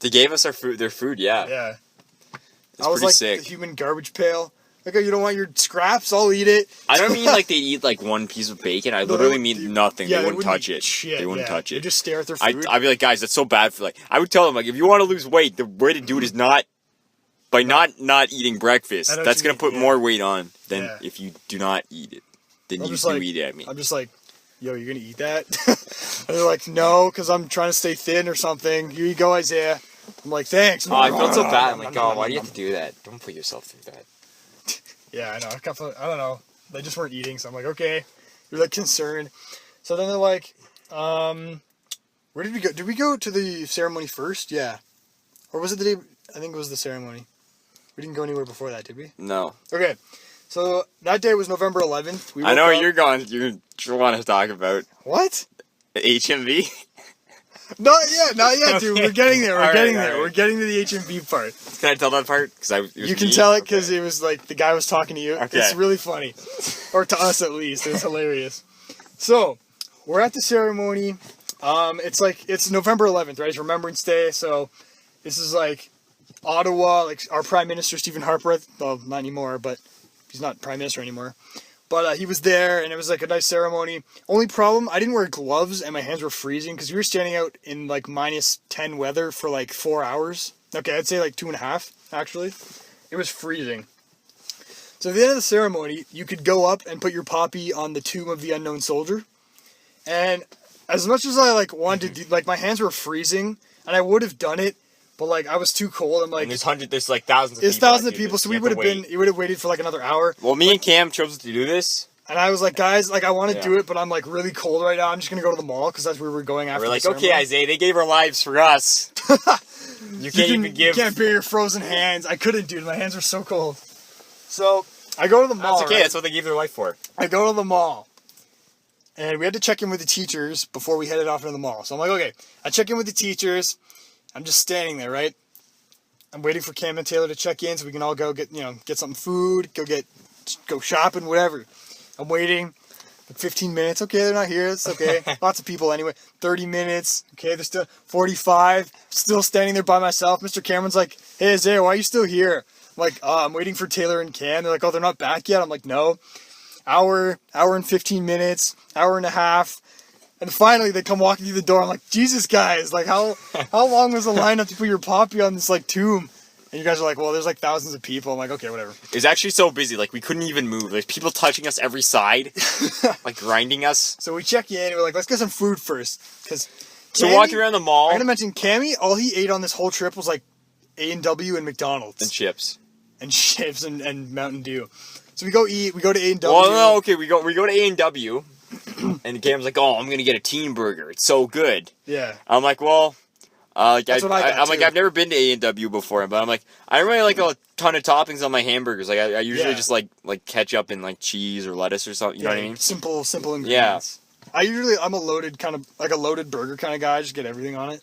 They gave us their food, yeah. Yeah. It's I was like sick. the human garbage pail. Like, oh, you don't want your scraps? I'll eat it. I don't mean like they eat like one piece of bacon. I literally mean nothing. Yeah, they wouldn't touch it. Shit, they wouldn't touch it. They just stare at their food. I'd be like, guys, that's so bad for like. I would tell them like, if you want to lose weight, the way to do it is not by not eating breakfast. That's gonna put more weight on than if you do not eat it. Then I'm you just do like, eat it at me. I'm just like, yo, you're gonna eat that? And they're like, no, because I'm trying to stay thin or something. Here you go, Isiah. I'm like, thanks. Oh, I felt so bad. I'm like, oh, why do you have to do that? Don't put yourself through that. Yeah, I know. I don't know. They just weren't eating, so I'm like, okay. You're like concerned. So then they're like, where did we go? Did we go to the ceremony first? Yeah. Or was it the day? I think it was the ceremony. We didn't go anywhere before that, did we? No. Okay. So that day was November 11th. I know what you're going. You want to talk about What? HMV. Not yet, dude. We're getting there. We're getting there. All right. We're getting to the HMV part. Can I tell that part? You can tell it because it was like the guy was talking to you. Okay. It's really funny, or to us at least. It's hilarious. So we're at the ceremony. It's November 11th, right? It's Remembrance Day. So this is like Ottawa, like our Prime Minister Stephen Harper. Well, not anymore, but he's not Prime Minister anymore. But he was there, and it was like a nice ceremony. Only problem, I didn't wear gloves, and my hands were freezing because we were standing out in like -10 weather for like 4 hours. Okay, I'd say like 2.5 actually. It was freezing. So at the end of the ceremony, you could go up and put your poppy on the tomb of the unknown soldier. And as much as I like wanted to, like my hands were freezing, and I would have done it, but like I was too cold. I'm like, there's like thousands of people. There's thousands of people, so we would have waited for like another hour. Well, me and Cam chose to do this. And I was like, guys, like I want to do it, but I'm like really cold right now. I'm just gonna go to the mall because that's where we're going after. We're like, the okay, Isiah, they gave our lives for us. You can't bear your frozen hands. I couldn't, dude. My hands were so cold. So I go to the mall. That's okay. Right? That's what they gave their life for. I go to the mall. And we had to check in with the teachers before we headed off into the mall. So I'm like, okay. I check in with the teachers. I'm just standing there, right? I'm waiting for Cam and Taylor to check in so we can all go get some food, go shopping, whatever. I'm waiting. Like 15 minutes. Okay, they're not here. It's okay. Lots of people anyway. 30 minutes. Okay, they're still 45. Still standing there by myself. Mr. Cameron's like, hey, Isiah, why are you still here? I'm like, I'm waiting for Taylor and Cam. They're like, oh, they're not back yet? I'm like, no. Hour and 15 minutes, hour and a half. And finally they come walking through the door. I'm like, Jesus, guys, like how long was the lineup to put your poppy on this like tomb? And you guys are like, well, there's like thousands of people. I'm like, okay, whatever. It was actually so busy, like we couldn't even move. There's people touching us every side, like grinding us. So we check in and we're like, let's get some food first. So walking around the mall. I'm gonna mention Cammy, all he ate on this whole trip was like A&W and McDonald's. And chips. And chips and Mountain Dew. So we go eat, we go to A&W. Well, no, okay, we go to A&W, and Cam's like, oh, I'm gonna get a teen burger. It's so good. Yeah. I'm like, well, That's what I got, I'm like, too. I've never been to A&W before, but I'm like, I don't really like a ton of toppings on my hamburgers. Like, I usually just like ketchup and like cheese or lettuce or something. You know what I mean? Simple ingredients. Yeah. I'm a loaded burger kind of guy. I just get everything on it.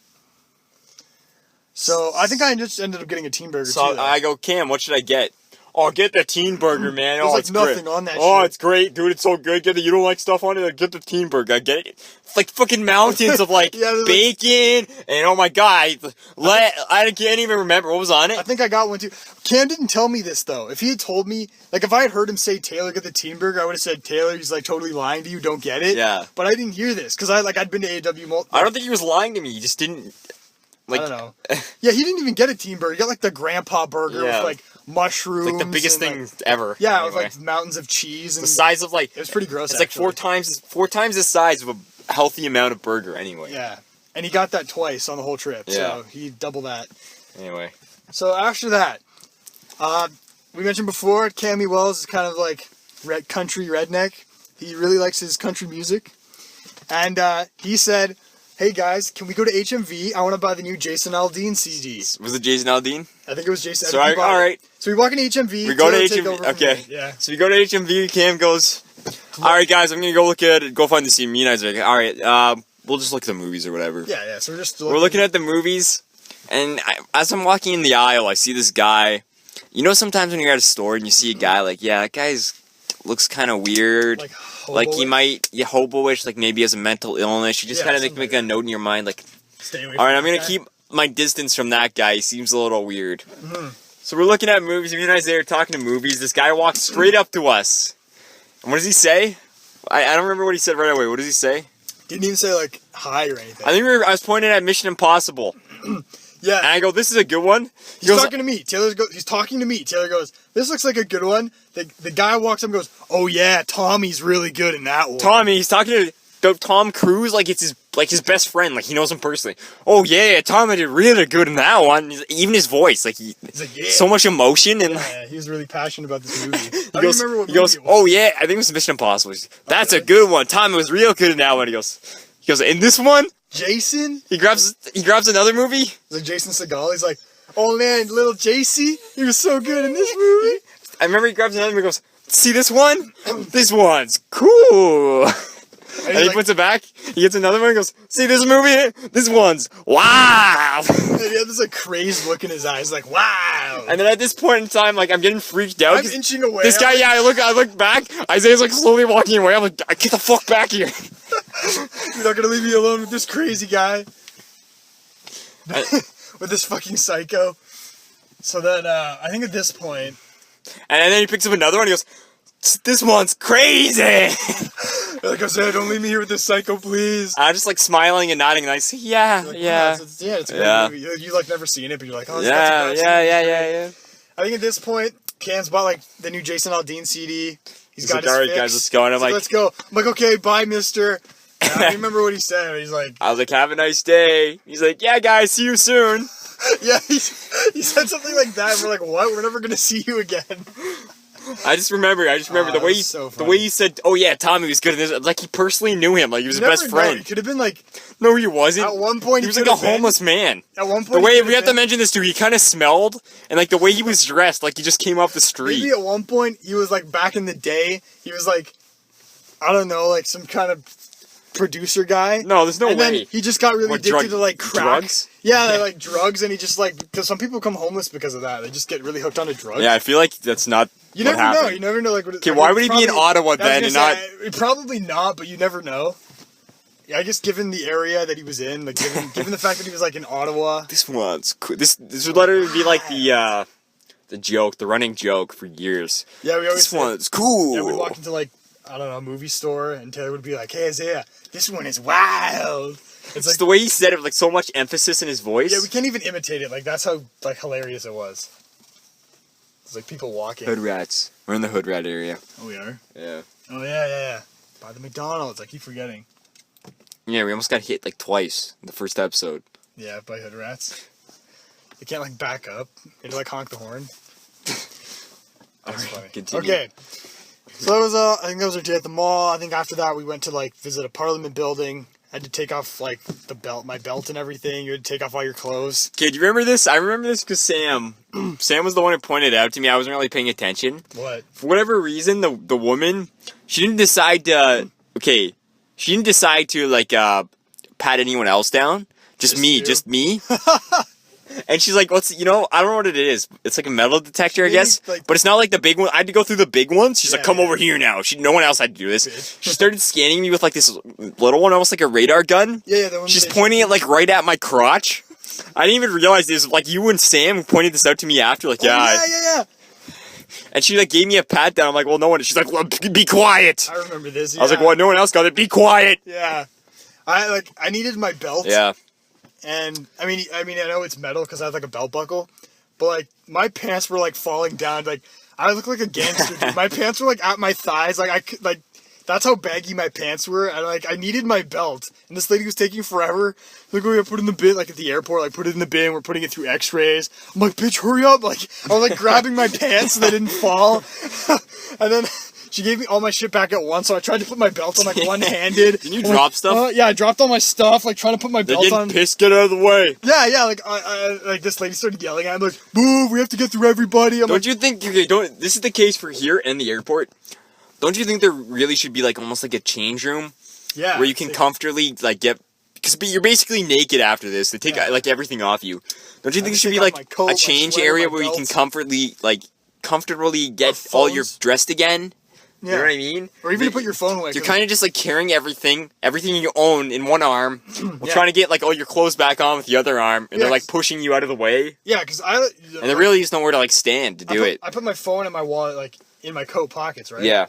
So I think I just ended up getting a teen burger. So too, I go, Cam, what should I get? Oh, get the teen burger, man. There's Oh, like it's nothing great. on that Oh, shit. it's great, dude. It's so good. Get it. You don't like stuff on it? Get the teen burger. I get it. It's like fucking mountains of like bacon and oh my god, I can't even remember what was on it. I think I got one too. Cam didn't tell me this though. If he had told me, like if I had heard him say Taylor get the teen burger, I would have said Taylor. He's like totally lying to you. Don't get it. Yeah. But I didn't hear this because I'd been to A&W. I don't think he was lying to me. He just didn't. Like, I don't know. Yeah, he didn't even get a teen burger. He got like the grandpa burger with like mushrooms. It's like the biggest thing ever. Yeah, anyway. with like mountains of cheese. And the size of like. It was pretty gross. It's like four times the size of a healthy amount of burger anyway. Yeah, and he got that twice on the whole trip. Yeah. So he doubled that. Anyway. So after that, we mentioned before, Cammy Wells is kind of like country redneck. He really likes his country music, and he said, hey guys, can we go to HMV? I want to buy the new Jason Aldean CD. Was it Jason Aldean? I think it was Jason. So alright. So we walk into HMV. We go to HMV. Okay. Yeah. So we go to HMV. Cam goes, alright guys, I'm going to go find the CD. Me and I are like, alright, we'll just look at the movies or whatever. Yeah. So we're looking at the movies, and as I'm walking in the aisle, I see this guy. You know, sometimes when you're at a store and you see a guy, like, yeah, that guy's looks kind of weird. Like he might, hobo-ish, like maybe has a mental illness. You just kind of make a note in your mind, like, stay away. Alright, I'm going to keep my distance from that guy. He seems a little weird. So we're looking at movies. Me and Isiah are talking to movies. This guy walks straight up to us. And what does he say? I don't remember what he said right away. What does he say? Didn't even say like hi or anything. I think I was pointing at Mission Impossible. Yeah. And I go, this is a good one. He's talking to me. He's talking to me. Taylor goes, this looks like a good one. The guy walks up and goes, oh yeah, Tommy's really good in that one. Tommy, he's talking to Tom Cruise like it's his best friend, like he knows him personally. Oh yeah, Tommy did really good in that one. Even his voice, like he's like, yeah. So much emotion and he was really passionate about this movie. He goes, oh yeah, I think it was Mission Impossible. That's a good one. Tommy was real good in that one. He goes, in this one, Jason. He grabs another movie. It's like Jason Segel. He's like, oh man, little JC, he was so good in this movie. I remember he grabs another movie and goes, see this one? This one's cool. And he puts it back. He gets another one and goes, see this movie? This one's wow. And he had this like crazy look in his eyes, like wow. And then at this point in time, like I'm getting freaked out. I'm inching away. This guy, I look back. Isaiah's like slowly walking away. I'm like, get the fuck back here. You're not gonna leave me alone with this crazy guy. With this fucking psycho. So then, I think at this point... And then he picks up another one and he goes, this one's crazy! Like I said, don't leave me here with this psycho, please. I'm just like smiling and nodding and I say, yeah. It's a good movie. You like never seen it, but you're like, oh, yeah. I think at this point, Cam's bought like the new Jason Aldean CD. He's got his alright fix. guys, let's go. And I'm like, let's go. I'm like, okay, bye, mister. And I don't remember what he said. He's like, I was like, have a nice day. He's like, yeah, guys, see you soon. Yeah, he said something like that. And we're like, what? We're never gonna see you again. I just remember the way he said, "Oh yeah, Tommy was good at this." Like he personally knew him, like he was his best friend. He could have been like, no, he wasn't. At one point, he was like a homeless man. At one point, the way we have to mention this too, he kind of smelled, and like the way he was dressed, like he just came off the street. Maybe at one point he was like back in the day. He was like, I don't know, like some kind of producer guy. No, there's no way. Then he just got really addicted to like crack. Drugs? Yeah, like drugs, and he just like, because some people become homeless because of that. They just get really hooked onto drugs. Yeah, I feel like that's not. You never know. You never know. Like, okay, why would he be in Ottawa then and not? Probably not, but you never know. Yeah, I guess given the area that he was in, like given the fact that he was like in Ottawa. This one's cool. This would literally be like the joke, the running joke for years. Yeah, we always. This one's cool. Yeah, we'd walk into like, I don't know, a movie store, and Taylor would be like, "Hey, Isiah, this one is wild." It's like the way he said it with like so much emphasis in his voice. Yeah, we can't even imitate it. Like that's how like hilarious it was. It's like people walking. Hood rats. We're in the hood rat area. Oh, we are? Yeah. Oh, yeah. By the McDonald's. I keep forgetting. Yeah, we almost got hit like twice in the first episode. Yeah, by hood rats. They can't like back up. They had to like honk the horn. That's funny. Continue. Okay. So that was I think that was our day at the mall. I think after that we went to like visit a Parliament building. I had to take off like my belt and everything. You had to take off all your clothes. Okay, do you remember this? I remember this because Sam was the one who pointed it out to me. I wasn't really paying attention. What? For whatever reason, the woman, she didn't decide to like pat anyone else down. Just me. And she's like, I don't know what it is. It's like a metal detector, I guess. Like, but it's not like the big one. I had to go through the big ones. She's like, come over here now. No one else had to do this. Bitch. She started scanning me with like this little one, almost like a radar gun. Yeah, the one. She's pointing it like right at my crotch. I didn't even realize this. Like you and Sam pointed this out to me after. Like, yeah. And she like gave me a pat down. I'm like, well, no one. She's like, well, be quiet. I remember this. Yeah. I was like, well, no one else got it. Be quiet. Yeah. I needed my belt. Yeah. And I mean, I know it's metal because I have like a belt buckle, but like my pants were like falling down. Like I look like a gangster. Dude. My pants were like at my thighs. Like I could like, that's how baggy my pants were. And like I needed my belt, and this lady was taking forever. Like we're gonna put it in the bin, like at the airport. Like put it in the bin. We're putting it through X-rays. I'm like, bitch, hurry up! Like I was like grabbing my pants so they didn't fall, and then. She gave me all my shit back at once, so I tried to put my belt on like one-handed. Did you drop stuff? Yeah, I dropped all my stuff, like trying to put my belt on. Pissed, get out of the way. Yeah, like like this lady started yelling at me, like, move, we have to get through everybody. Don't you think, this is the case for here and the airport, don't you think there really should be like almost like a change room? Yeah. Where you can comfortably like get, because you're basically naked after this, they take like everything off you. Don't you think there should be like a change area where you can comfortably get all your dressed again? Yeah. You know what I mean? Or even to put your phone away. You're kind of just like carrying everything you own in one arm, while trying to get like all your clothes back on with the other arm, and they're like pushing you out of the way. Yeah, because and there really is nowhere to like stand to do it. I put my phone and my wallet like in my coat pockets, right? Yeah.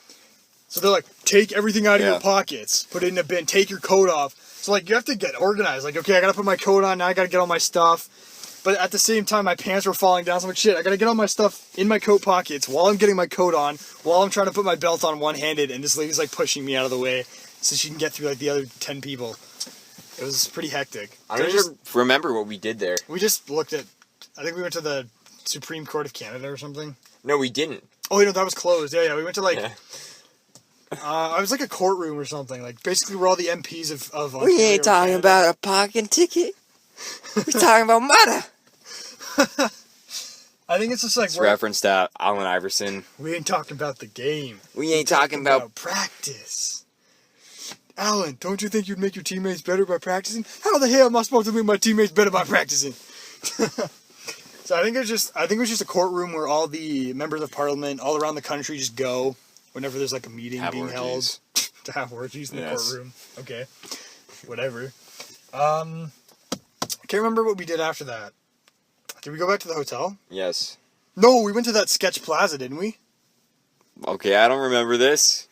So they're like, take everything out of your pockets, put it in a bin, take your coat off. So like you have to get organized. Like, okay, I gotta put my coat on, now I gotta get all my stuff. But at the same time, my pants were falling down. So I'm like, shit, I gotta get all my stuff in my coat pockets while I'm getting my coat on, while I'm trying to put my belt on one-handed, and this lady's like pushing me out of the way so she can get through like the other 10 people. It was pretty hectic. I don't even remember what we did there. We just looked at, I think we went to the Supreme Court of Canada or something. No, we didn't. Oh, you know, that was closed. Yeah, we went to like, it was like a courtroom or something. Like, basically we're all the MPs of we ain't talking about a parking ticket. We're talking about murder. I think it's just like... It's reference to Allen Iverson. We ain't talking about the game. We ain't talking about practice. Alan, don't you think you'd make your teammates better by practicing? How the hell am I supposed to make my teammates better by practicing? So I think it was just a courtroom where all the members of parliament all around the country just go whenever there's like a meeting being held to have orgies in the courtroom. Okay, whatever. I can't remember what we did after that. Did we go back to the hotel? Yes. No, we went to that Sketch Plaza, didn't we? Okay, I don't remember this.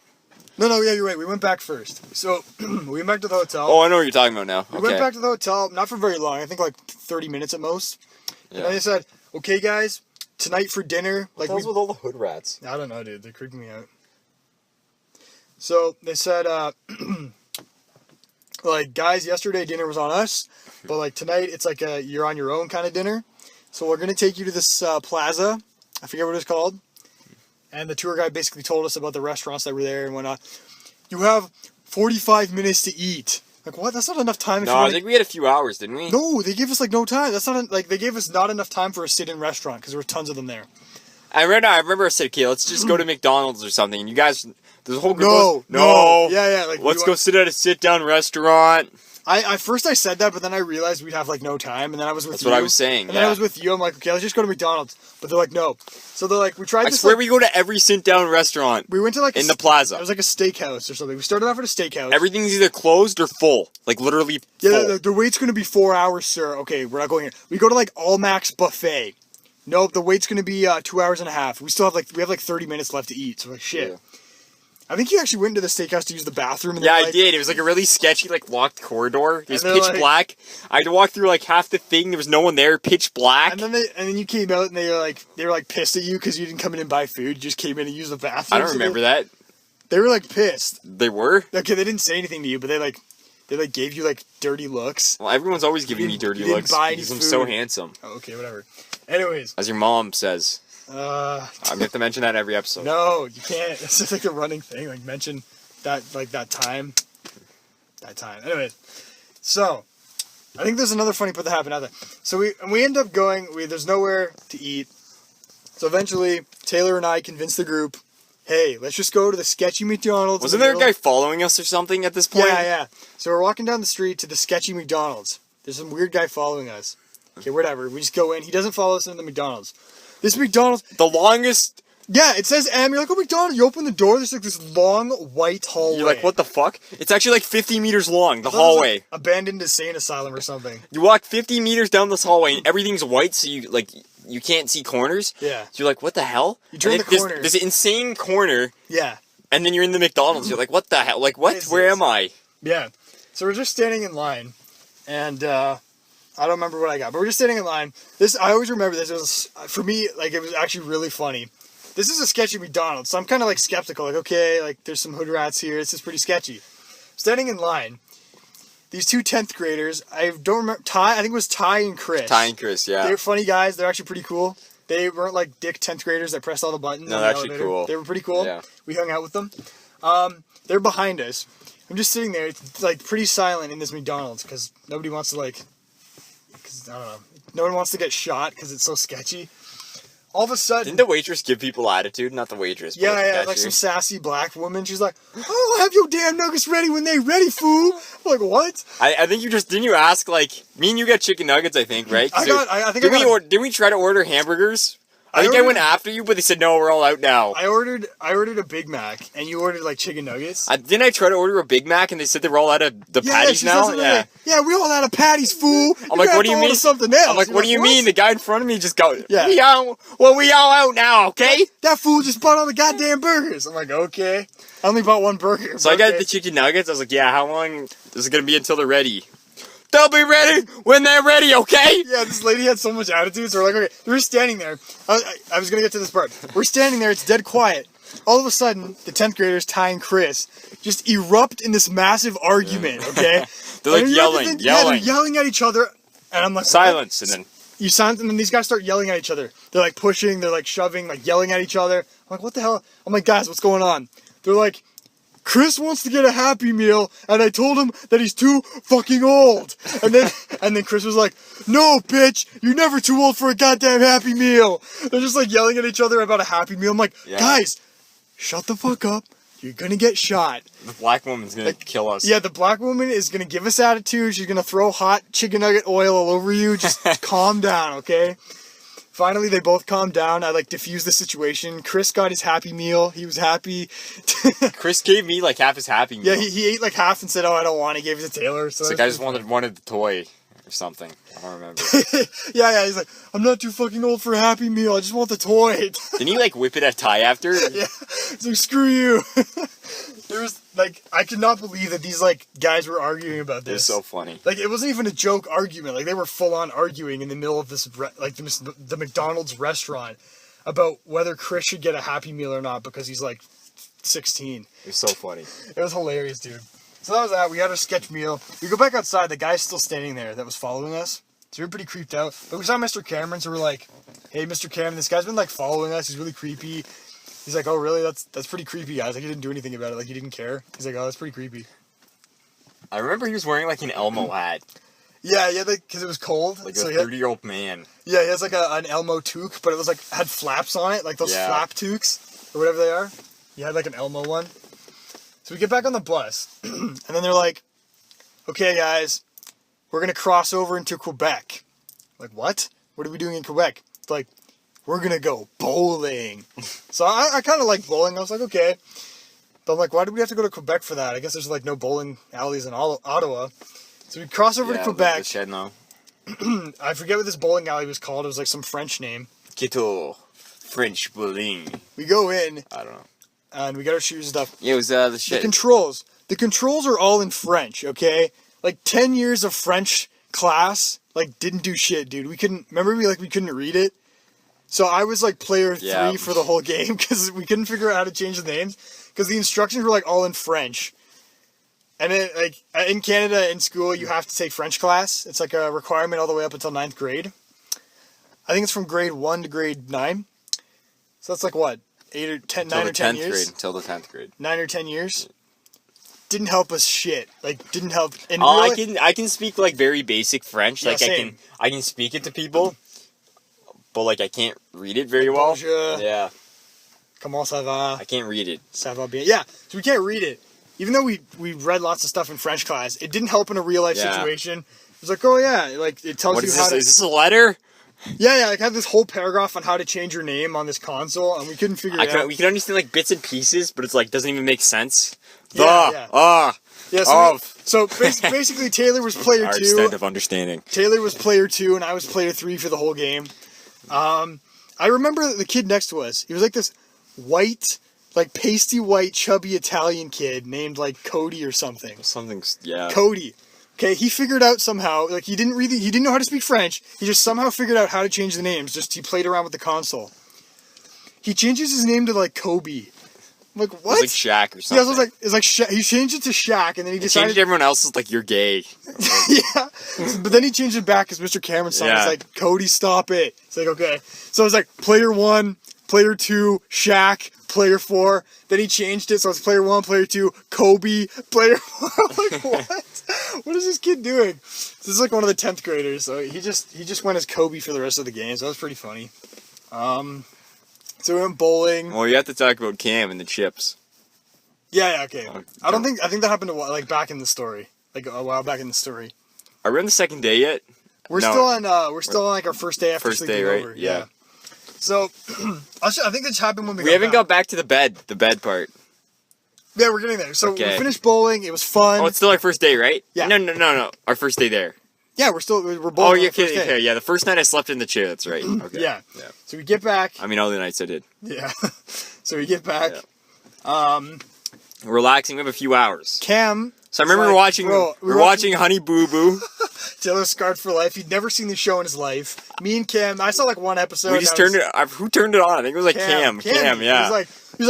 No, yeah, you're right. We went back first. So, we went back to the hotel. Oh, I know what you're talking about now. We went back to the hotel, not for very long. I think like 30 minutes at most. Yeah. And then they said, okay, guys, tonight for dinner... What the hell's with all the hood rats? I don't know, dude. They're creeping me out. So, they said, like, guys, yesterday dinner was on us. But, like, tonight it's like a you're on your own kind of dinner. So, we're going to take you to this plaza. I forget what it's called. And the tour guide basically told us about the restaurants that were there and whatnot. You have 45 minutes to eat. Like, what? That's not enough time. No, I think we had a few hours, didn't we? No, they gave us, like, no time. That's not, like, they gave us not enough time for a sit-in restaurant because there were tons of them there. I remember I said, okay, let's just go to McDonald's or something. And you guys, there's a whole group of... No. Yeah. Like, let's go sit at a sit-down restaurant. First I said that, but then I realized we'd have, like, no time, and then I was with you. That's what I was saying, And then I was with you, I'm like, okay, let's just go to McDonald's. But they're like, no. So they're like, we tried this... I swear we go to every sit-down restaurant. We went to, like... in the plaza. It was like a steakhouse or something. We started off at a steakhouse. Everything's either closed or full. Like, literally full. Yeah, the wait's going to be 4 hours, sir. Okay, we're not going here. We go to, like, All Max Buffet. Nope, the wait's going to be 2 hours and a half. We have 30 minutes left to eat. So, like, shit. Yeah. I think you actually went into the steakhouse to use the bathroom. And I did. It was like a really sketchy, like, locked corridor. It was pitch black. I had to walk through, like, half the thing. There was no one there. Pitch black. And then you came out and they were like pissed at you because you didn't come in and buy food. You just came in and used the bathroom. I don't remember that. They were, like, pissed. They were? Okay, they didn't say anything to you, but they gave you, like, dirty looks. Well, everyone's always giving me dirty looks because I'm so handsome. Oh, okay, whatever. Anyways. As your mom says. I'm going to have to mention that every episode. No, you can't. It's just like a running thing. Like, mention that, like, that time. Anyway, so, I think there's another funny part that happened out there. So, we end up going, there's nowhere to eat. So, eventually, Taylor and I convinced the group, hey, let's just go to the sketchy McDonald's. Wasn't there a guy following us or something at this point? Yeah. So, we're walking down the street to the sketchy McDonald's. There's some weird guy following us. Okay, whatever. We just go in. He doesn't follow us into the McDonald's. This McDonald's... The longest... Yeah, it says M. You're like, oh, McDonald's. You open the door, there's like this long white hallway. You're like, what the fuck? It's actually like 50 meters long, the hallway. Like abandoned insane asylum or something. You walk 50 meters down this hallway and everything's white, so you can't see corners. Yeah. So you're like, what the hell? You turn the corner. This insane corner. Yeah. And then you're in the McDonald's. You're like, what the hell? Like, what? Where am I? Yeah. So we're just standing in line, and I don't remember what I got, but we're just standing in line. I always remember this. It was, for me, like, it was actually really funny. This is a sketchy McDonald's, so I'm kind of, like, skeptical. Like, okay, like, there's some hood rats here. This is pretty sketchy. Standing in line, these two 10th graders, I don't remember, I think it was Ty and Chris. Ty and Chris, yeah. They were funny guys. They're actually pretty cool. They weren't, like, dick 10th graders that pressed all the buttons. No, they're actually cool. They were pretty cool. Yeah. We hung out with them. They're behind us. I'm just sitting there, it's, like, pretty silent in this McDonald's, because nobody wants to, like... I don't know. No one wants to get shot because it's so sketchy. All of a sudden... Didn't the waitress give people attitude? Not the waitress, but yeah, like some sassy black woman. She's like, oh, have your damn nuggets ready when they ready, fool. I'm like, what? I think didn't you ask, like, me and you got chicken nuggets, I think, right? Didn't we try to order hamburgers? I think I went after you, but they said, no, we're all out now. I ordered a Big Mac, and you ordered, like, chicken nuggets. Didn't I try to order a Big Mac, and they said they were all out of the patties now? Yeah, we all out of patties, fool. I'm like, what do you mean? Something else. I'm like, what do you mean? The guy in front of me just go, yeah. we all out now, okay? That fool just bought all the goddamn burgers. I'm like, okay. I only bought one burger. So I got the chicken nuggets. I was like, yeah, how long is it going to be until they're ready? They'll be ready when they're ready, okay? Yeah, this lady had so much attitude, so we're like, okay, we're standing there. I was gonna get to this part. We're standing there, it's dead quiet. All of a sudden, the 10th graders, Ty and Chris, just erupt in this massive argument, okay? They're like yelling. Yeah, they're yelling at each other, and I'm like... Silence, and then... You silence, and then these guys start yelling at each other. They're like pushing, they're like shoving, like yelling at each other. I'm like, what the hell? I'm like, guys, what's going on? They're like, Chris wants to get a Happy Meal, and I told him that he's too fucking old. And then Chris was like, no, bitch, you're never too old for a goddamn Happy Meal. They're just like yelling at each other about a Happy Meal. I'm like, guys, shut the fuck up. You're gonna get shot. The black woman's gonna kill us. Yeah, the black woman is gonna give us attitude. She's gonna throw hot chicken nugget oil all over you. Just calm down, okay? Finally, they both calmed down. I like diffused the situation. Chris got his Happy Meal. He was happy. Chris gave me like half his Happy Meal. Yeah, he ate like half and said, "Oh, I don't want it." He gave it to Taylor. So it's like I just wanted the toy or something. I don't remember. yeah. He's like, "I'm not too fucking old for a Happy Meal. I just want the toy." Didn't he like whip it at Ty after? Yeah. It's like, screw you. There was like, I could not believe that these like guys were arguing about this. It was so funny. Like, it wasn't even a joke argument. Like, they were full on arguing in the middle of this like the McDonald's restaurant about whether Chris should get a Happy Meal or not because he's like 16. It was so funny. It was hilarious, dude. So that was that. We had our sketch meal. We go back outside. The guy's still standing there that was following us. So we were pretty creeped out. But we saw Mr. Cameron, so we're like, hey, Mr. Cameron, this guy's been like following us. He's really creepy. He's like, oh, really? That's pretty creepy, guys. Like, he didn't do anything about it. Like, he didn't care. He's like, oh, that's pretty creepy. I remember he was wearing like an Elmo hat. Yeah, because it was cold. Like so a 30-year-old man. Yeah, he has like an Elmo toque, but it was like, had flaps on it, like those flap toques, or whatever they are. He had like an Elmo one. So we get back on the bus, and then they're like, okay, guys, we're going to cross over into Quebec. Like, what? What are we doing in Quebec? It's like, we're going to go bowling. So I kind of like bowling. I was like, okay. But I'm like, why do we have to go to Quebec for that? I guess there's like no bowling alleys in Ottawa. So we cross over to Quebec. The shed now. I forget what this bowling alley was called. It was like some French name. Quito. French bowling. We go in. I don't know. And we got our shoes and stuff. Yeah, it was the shed. The controls. The controls are all in French, okay? Like 10 years of French class, like didn't do shit, dude. We couldn't read it. So I was like player 3 for the whole game because we couldn't figure out how to change the names because the instructions were like all in French. And then like in Canada in school you have to take French class. It's like a requirement all the way up until 9th grade. I think it's from grade 1 to grade 9. So that's like what? 9 or 10 years? Until the 10th grade. 9 or 10 years? Didn't help us shit. Like, didn't help. And I can speak like very basic French. Yeah, like same. I can speak it to people, but like I can't read it very well. Bonjour. Yeah. Comment ça va? I can't read it. Ça va bien. Yeah, so we can't read it. Even though we read lots of stuff in French class, it didn't help in a real life situation. It was like, oh yeah, like it tells you how to. Is this a letter? Yeah, like I had this whole paragraph on how to change your name on this console, and we couldn't figure it out. We could understand like bits and pieces, but it's like doesn't even make sense. Yeah, so basically Taylor was player 2. Our extent of understanding. Taylor was player 2, and I was player 3 for the whole game. I remember the kid next to us. He was like this white, like pasty white, chubby Italian kid named like Cody or something. Cody. Okay, he figured out somehow, like he didn't know how to speak French. He just somehow figured out how to change the names. He played around with the console. He changes his name to like Kobe. I'm like, what? It's like Shaq or something. Yeah, it's like he changed it to Shaq, and then he decided. Changed everyone else is like, you're gay. Yeah, but then he changed it back because Mr. Cameron's son was like, Cody, stop it. It's like, okay. So it's like player 1, player 2, Shaq, player 4. Then he changed it, so it's player 1, player 2, Kobe, player 4. I'm like, what? What is this kid doing? This is like one of the 10th graders, so he just went as Kobe for the rest of the game, so that was pretty funny. So we went bowling. Well, you have to talk about Cam and the chips. Yeah, okay. I think that happened like back in the story. Like a while back in the story. Are we on the second day yet? We're still on like our first day after first sleeping day, right? over. Yeah. So I think this happened when we haven't got back to the bed part. Yeah, we're getting there. So we finished bowling. It was fun. Oh, it's still our first day, right? Yeah. No. Our first day there. Yeah, we're bowling. Oh, you're kidding. Okay, yeah, the first night I slept in the chair. That's right. Okay. Yeah. So we get back. I mean, all the nights I did. Yeah. So we get back. Yeah. Relaxing. We have a few hours. Cam. So I remember we're watching Honey Boo Boo. Taylor's scarred for life. He'd never seen the show in his life. Me and Cam, I saw like one episode. We just turned it. Who turned it on? I think it was like Cam. Cam, yeah. He's like,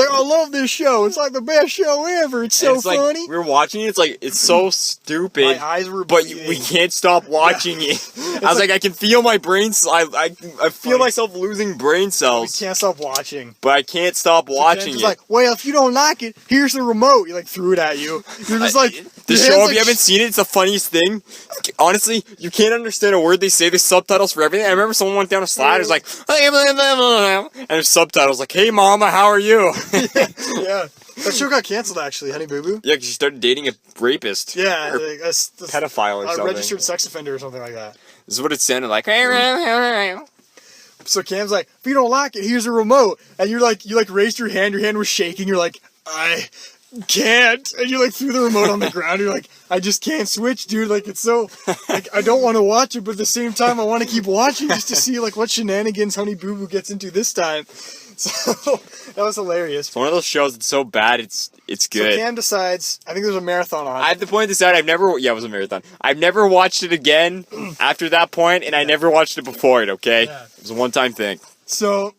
I love this show. It's like the best show ever. It's so funny. We were watching it. It's so stupid. My eyes were but bleeding. we can't stop watching it. I was like, I can feel my brains. I feel myself losing brain cells. We can't stop watching. But I can't stop watching it. Like, well, if you don't like it, here's the remote. He like threw it at you. You're just like the show. If you haven't seen it, it's the funniest thing. Honestly, you can't understand a word they say. There's subtitles for everything. I remember someone went down a slide. It was like, and there's subtitles like, "Hey, Mama, how are you?" Yeah. That show got canceled, actually, Honey Boo Boo. Yeah, because she started dating a rapist. Yeah, or a pedophile or something. A registered sex offender or something like that. This is what it sounded like. So Cam's like, if you don't like it, here's a remote. And you raised your hand was shaking, you're like, I can't. And you like threw the remote on the ground, you're like, I just can't switch, dude. Like, it's so, like, I don't want to watch it, but at the same time, I want to keep watching just to see, like, what shenanigans Honey Boo Boo gets into this time. So, that was hilarious. It's one of those shows that's so bad, it's good. So Cam decides, I think there's a marathon on. I have to point this out, it was a marathon. I've never watched it again after that point, and I never watched it before it, okay? Yeah. It was a one-time thing. So,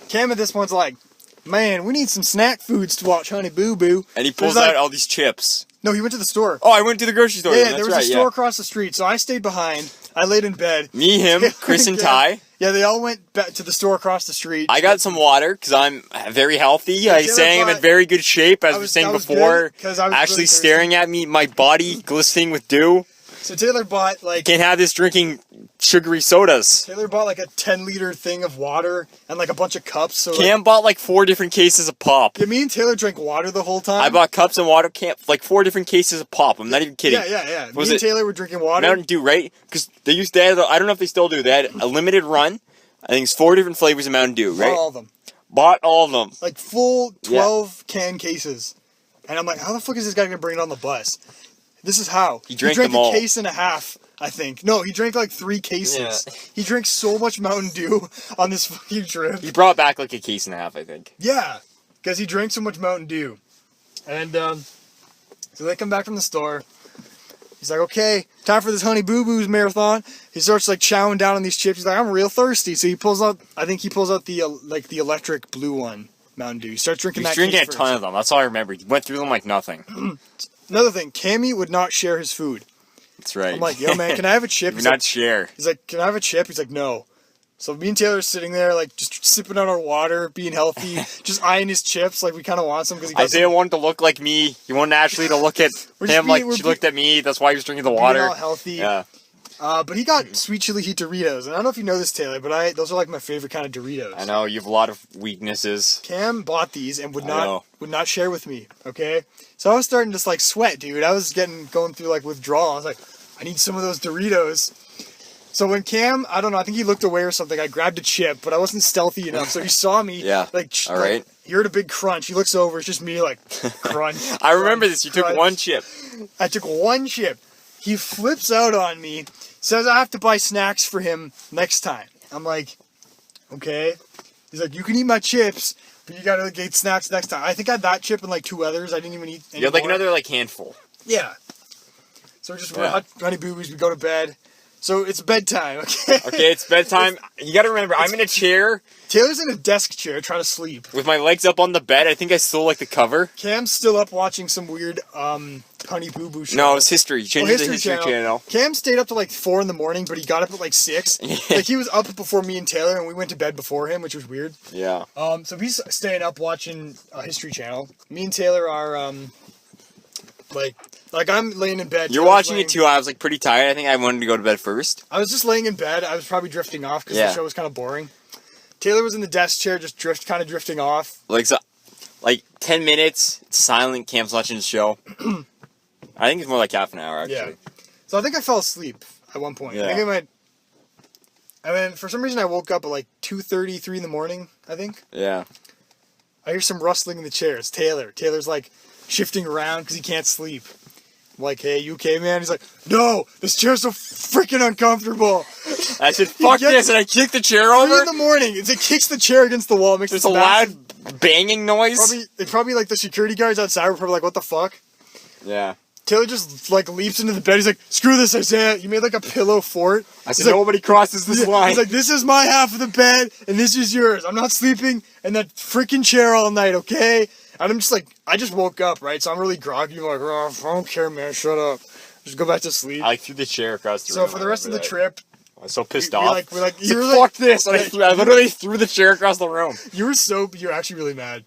Cam at this point's like, man, we need some snack foods to watch Honey Boo Boo. And he pulls out all these chips. No, he went to the store. Oh, I went to the grocery store. Yeah, there was a store across the street, so I stayed behind. I laid in bed. Me, him, Chris, and Ty. Yeah, they all went back to the store across the street. I got some water because I'm very healthy. I was saying I'm in very good shape, as I was saying before. Actually really staring at me, my body glistening with dew. So Taylor bought like... Can't have this drinking sugary sodas. Taylor bought like a 10-liter thing of water and like a bunch of cups. So Cam bought like 4 different cases of pop. Yeah, me and Taylor drank water the whole time. I bought cups and water, like 4 different cases of pop. I'm not even kidding. Yeah. Me and Taylor were drinking water. Mountain Dew, right? Because they had, I don't know if they still do, they had a limited run. I think it's 4 different flavors of Mountain Dew, right? Bought all of them. Bought all of them. Like full 12 can cases. And I'm like, how the fuck is this guy going to bring it on the bus? This is how. He drank them all. A case and a half, I think. No, he drank like 3 cases. Yeah. He drank so much Mountain Dew on this fucking trip. He brought back like a case and a half, I think. Yeah, because he drank so much Mountain Dew. And so they come back from the store. He's like, okay, time for this Honey Boo Boo's marathon. He starts like chowing down on these chips. He's like, I'm real thirsty. So he pulls out, the electric blue one, Mountain Dew. He starts drinking that. He's drinking a ton of them. That's all I remember. He went through them like nothing. Another thing, Cammy would not share his food. That's right. I'm like, yo man, can I have a chip? He's not share. He's like, can I have a chip? He's like, no. So me and Taylor are sitting there, like, just sipping on our water, being healthy, just eyeing his chips, like, we kind of want some. Because Isiah wanted to look like me. He wanted Ashley to look at him like she looked at me. That's why he was drinking the water. All healthy. Yeah. But he got sweet chili heat Doritos. And I don't know if you know this, Taylor, but those are, like, my favorite kind of Doritos. I know. You have a lot of weaknesses. Cam bought these and would not share with me, okay? So I was starting to, like, sweat, dude. I was going through, like, withdrawal. I was like, I need some of those Doritos. So when Cam, I don't know, I think he looked away or something, I grabbed a chip, but I wasn't stealthy enough, so he saw me, like, all right. He heard a big crunch, he looks over, it's just me, like, crunch. I remember this, you took 1 chip. I took 1 chip. He flips out on me, says I have to buy snacks for him next time. I'm like, okay. He's like, you can eat my chips, but you gotta get snacks next time. I think I had that chip and, like, 2 others, I didn't even eat any You had, like, more. another, like, handful. Yeah. So we're Honey Boo Boos, we go to bed. So it's bedtime, okay? Okay, it's bedtime. You gotta remember, I'm in a chair. Taylor's in a desk chair trying to sleep. With my legs up on the bed. I think I stole, like, the cover. Cam's still up watching some weird Honey Boo Boo show. No, it was History. He changed the History channel. Cam stayed up to like 4 in the morning, but he got up at like 6. Yeah. Like he was up before me and Taylor, and we went to bed before him, which was weird. Yeah. So he's staying up watching History Channel. Me and Taylor are like I'm laying in bed. You're watching it too. I was like pretty tired. I think I wanted to go to bed first. I was just laying in bed. I was probably drifting off because the show was kind of boring. Taylor was in the desk chair, just drifting off. Like 10 minutes, it's silent. Cam's watching the show. I think it's more like half an hour actually. Yeah. So I think I fell asleep at one point. Yeah. I think and then for some reason I woke up at like 2:30, 3 in the morning. I think. Yeah. I hear some rustling in the chair. It's Taylor. Taylor's like shifting around because he can't sleep. I'm like, hey, you okay, man? He's like, no, this chair's so freaking uncomfortable. I said, fuck this, and I kicked the chair over. 3 in the morning. It kicks the chair against the wall. Makes There's a loud banging noise. Probably like the security guards outside were probably like, what the fuck? Yeah. Taylor just like leaps into the bed. He's like, "Screw this, Isiah! You made like a pillow fort." I said, "Nobody crosses this line." He's like, "This is my half of the bed, and this is yours. I'm not sleeping in that freaking chair all night, okay?" And I'm just like, I just woke up, right? So I'm really groggy. I'm like, "Oh, I don't care, man. Shut up. Just go back to sleep." I like threw the chair across the room. So for the rest of the trip, I was so pissed off. we're like, you were like, "Fuck this!" And I literally threw the chair across the room. You were actually really mad.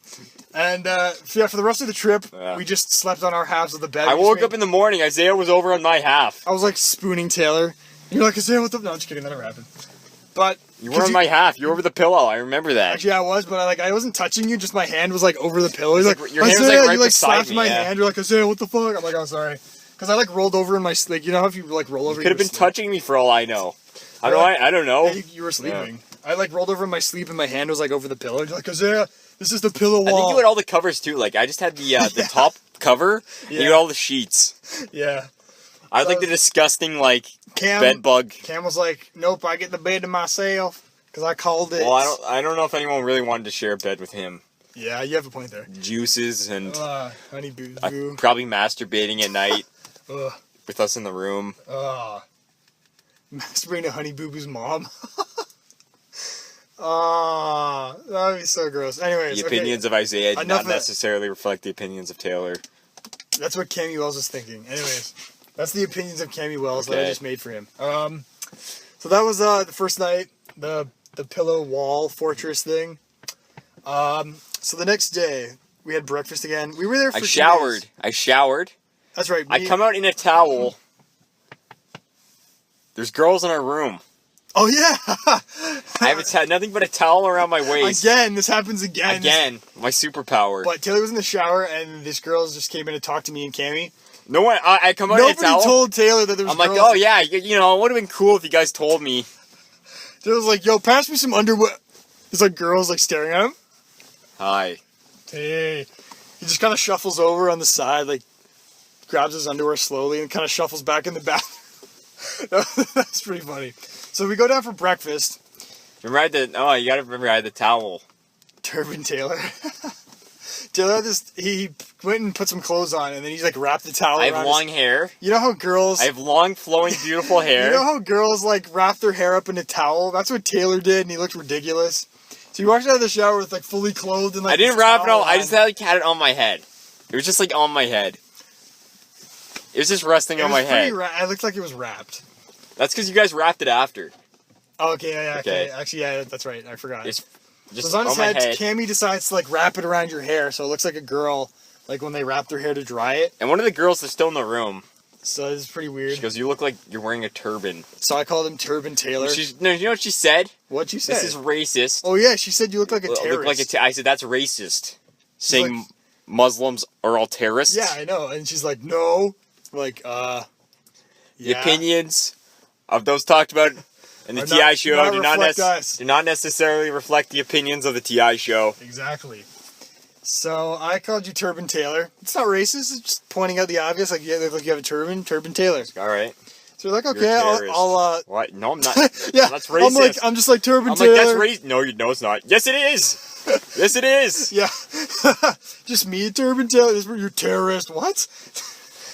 And yeah, for the rest of the trip, we just slept on our halves of the bed. I woke up in the morning. Isiah was over on my half. I was like spooning Taylor. You're like, "Isiah, what the?" No, I'm just kidding. That never happened. But you were on my half. You were over the pillow. I remember that. Actually, I was, but I wasn't touching you. Just my hand was like over the pillow. He's like, your hand was like right you like beside slapped me, my hand. You're like, "Isiah, what the fuck?" I'm like, "Oh, sorry," because I like rolled over in my sleep. You know how if you like roll over, you could have been touching me for all I know. I don't know. Yeah, you were sleeping. Yeah. I like rolled over in my sleep and my hand was like over the pillow. You're like, "Isiah, this is the pillow wall." I think you had all the covers too. Like I just had the top cover. And you had all the sheets. Yeah. I had like the disgusting like bed bug. Cam was like, "Nope, I get the bed to myself because I called it." Well, I don't know if anyone really wanted to share a bed with him. Yeah, you have a point there. Juices and honey boo boo. Probably masturbating at night with us in the room. Masturbating to Honey Boo Boo's mom. That would be so gross. Anyways, the opinions of Isiah do not necessarily reflect the opinions of Taylor. That's what Cammy Wells is thinking. Anyways, that's the opinions of Cammy Wells that I just made for him. So that was the first night, the pillow wall fortress thing. So the next day we had breakfast again. We were there for 2 days. I showered. That's right. I come out in a towel. There's girls in our room. Oh yeah. I haven't had nothing but a towel around my waist. Again, this happens again. Again, my superpower. But Taylor was in the shower, and this girl just came in to talk to me and Cammy. No one. I come out in a towel. Nobody told Taylor that there was. I'm like, "Oh yeah, you know, it would have been cool if you guys told me." Taylor was like, "Yo, pass me some underwear." There's like girls like staring at him. Hi. Hey. He just kind of shuffles over on the side, like grabs his underwear slowly, and kind of shuffles back in the bath. That's pretty funny. So we go down for breakfast. Remember you gotta remember I had the towel. Turban Taylor. Taylor had this, he went and put some clothes on, and then he's like wrapped the towel around I have long hair. You know how girls... I have long, flowing, beautiful hair. You know how girls like wrap their hair up in a towel? That's what Taylor did, and he looked ridiculous. So he walked out of the shower with like fully clothed and like... I didn't wrap it all, I just had it on my head. It was just like on my head. It was just resting on my head. It looked like it was wrapped. That's because you guys wrapped it after. Oh, okay, yeah, okay. Actually, yeah, that's right. I forgot. It's just on his head. Cammy decides to like wrap it around your hair, so it looks like a girl, like when they wrap their hair to dry it. And one of the girls is still in the room. So it's pretty weird. She goes, "You look like you're wearing a turban." So I called him Turban Taylor. No, you know what she said? What'd she say? This is racist. Oh yeah, she said you look like a terrorist. I said that's racist. Saying like, Muslims are all terrorists. Yeah, I know. And she's like, "No." Like, yeah. The opinions of those talked about in the TI show do not necessarily reflect the opinions of the TI show. Exactly. So I called you Turban Taylor. It's not racist. It's just pointing out the obvious. Like, yeah, look, you have a turban, Turban Taylor. All right. So you're like, okay, I'll What? No, I'm not. Yeah, that's racist. I'm just like Turban Taylor. I'm like, that's racist. No, it's not. Yes, it is. Yes, it is. Yeah. Just me, Turban Taylor. You're a terrorist. What?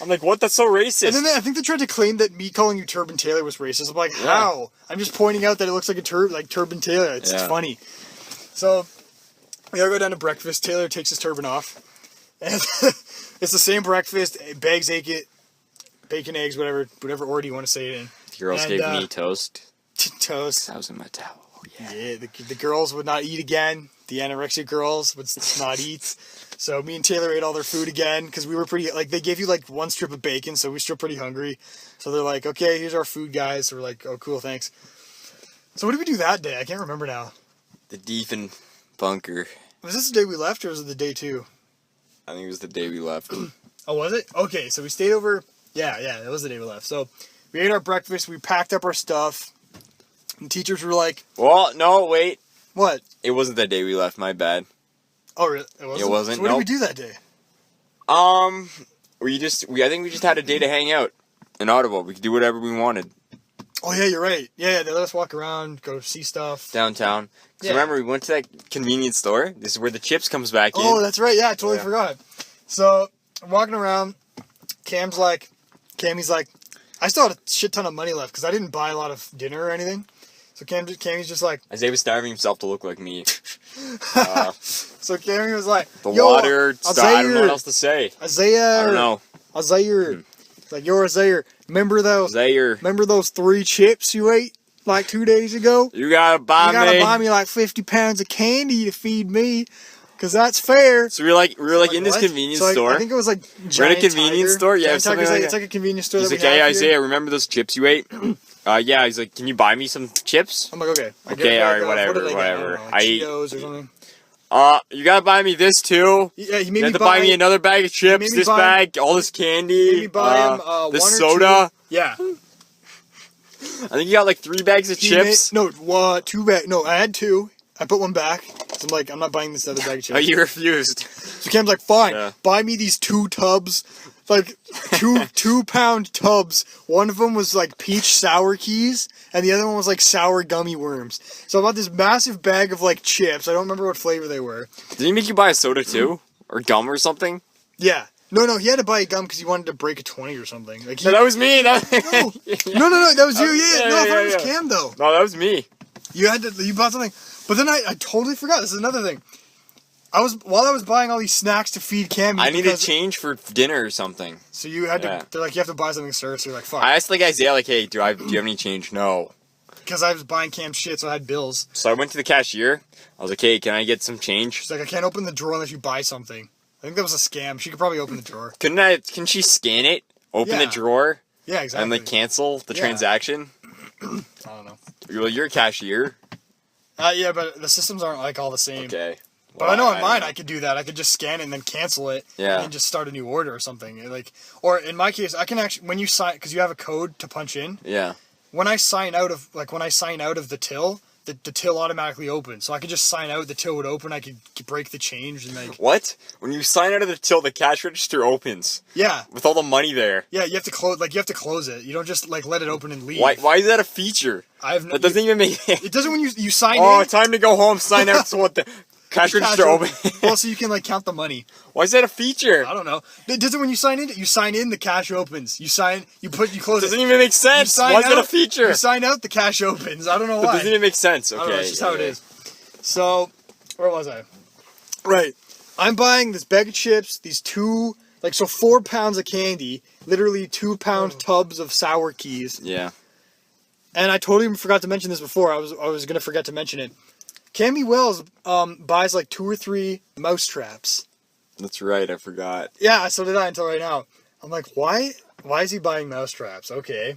I'm like, what? That's so racist. And then I think they tried to claim that me calling you Turban Taylor was racist. I'm like, how? I'm just pointing out that it looks like Turban Taylor. It's funny. So we all go down to breakfast. Taylor takes his turban off. And it's the same breakfast. Bags, bacon, eggs, whatever order you want to say it in. The girls gave me toast. Toast. That was in my towel. Yeah, the girls would not eat again. The anorexia girls would not eat. So me and Taylor ate all their food again because we were pretty, like, they gave you like one strip of bacon, so we were still pretty hungry. So they're like, okay, here's our food, guys. So we're like, oh, cool, thanks. So what did we do that day? I can't remember now. The Deefin bunker. Was this the day we left or was it the day 2? I think it was the day we left. Oh, was it? Okay, so we stayed over. Yeah, it was the day we left. So we ate our breakfast, we packed up our stuff, and teachers were like... Well, no, wait. What? It wasn't the day we left, my bad. Oh, really? It wasn't? It wasn't, so what did we do that day? I think we just had a day to hang out in Ottawa. We could do whatever we wanted. Oh, yeah, you're right. Yeah, they let us walk around, go see stuff. Downtown. Because remember, we went to that convenience store. This is where the chips comes back in. Oh, that's right. Yeah, I totally forgot. So, I'm walking around, Cam's like, I still had a shit ton of money left because I didn't buy a lot of dinner or anything. So Cammy's just like... Isaiah was starving himself to look like me. So Cammy was like... The water... I don't know what else to say. Isaiah... I don't know. Isaiah... Like, yo, Isaiah, remember those 3 chips you ate like 2 days ago? You gotta buy me like 50 pounds of candy to feed me. Because that's fair. So we were like in this convenience store. I think it was like we're in a convenience store. Yeah, it's like a convenience store. He's like, hey, Isaiah, remember those chips you ate? Yeah. He's like, can you buy me some chips? I'm like, okay. Okay, all right, whatever. I Cheetos or something. You gotta buy me this too. Yeah, he made you have to buy me another bag of chips. This bag, all this candy. Maybe buy him this soda. Yeah. I think you got like 3 bags of chips. 2 bags. No, I had 2. I put one back. So I'm like, I'm not buying this other bag of chips. Oh, you refused. So Cam's like, fine, buy me these 2 tubs, like 2-pound tubs. One of them was like peach sour keys, and the other one was like sour gummy worms. So I bought this massive bag of like chips. I don't remember what flavor they were. Did he make you buy a soda too, or gum or something? Yeah. No, he had to buy a gum because he wanted to break a 20 or something. Like no, that was me. No, that was you. Yeah, no, I thought it was Cam though. No, that was me. You bought something. But then I totally forgot. This is another thing. While I was buying all these snacks to feed Cammy. I needed change for dinner or something. So you had to. They're like, you have to buy something, sir. So you're like, fuck. I asked like Isaiah, like, hey, do you have any change? No. Because I was buying Cam shit, so I had bills. So I went to the cashier. I was like, hey, can I get some change? She's like, I can't open the drawer unless you buy something. I think that was a scam. She could probably open the drawer. Can she scan it? Open the drawer? Yeah, exactly. And like cancel the transaction? I don't know. Well, you're a cashier. Yeah, but the systems aren't like all the same. Okay. Well, but I know on mine I could do that. I could just scan it and then cancel it. Yeah. And then just start a new order or something. Or in my case, I can actually, when you sign, because you have a code to punch in. Yeah. When I sign out of the till, the till automatically opens. So I could just sign out, the till would open, I could break the change and like... What? When you sign out of the till, the cash register opens? Yeah. With all the money there? Yeah, you have to close it. You don't just like let it open and leave. Why is that a feature? That doesn't even make... It doesn't when you sign in. Oh, time to go home, sign out, so what the... Cash register open. Well, so you can like count the money. Why is that a feature? I don't know. Does it when you sign in? You sign in, the cash opens. You close it. Doesn't even make sense. Why is that a feature? You sign out, the cash opens. I don't know why. Doesn't even make sense. Okay. I don't know, it's just how it is. So, where was I? Right. I'm buying this bag of chips, these 4 pounds of candy, literally 2-pound tubs of sour keys. Yeah. And I totally forgot to mention this before. I was gonna forget to mention it. Cammy Wells buys like 2 or 3 mouse traps. That's right, I forgot. Yeah, so did I until right now. I'm like, why is he buying mouse traps? Okay.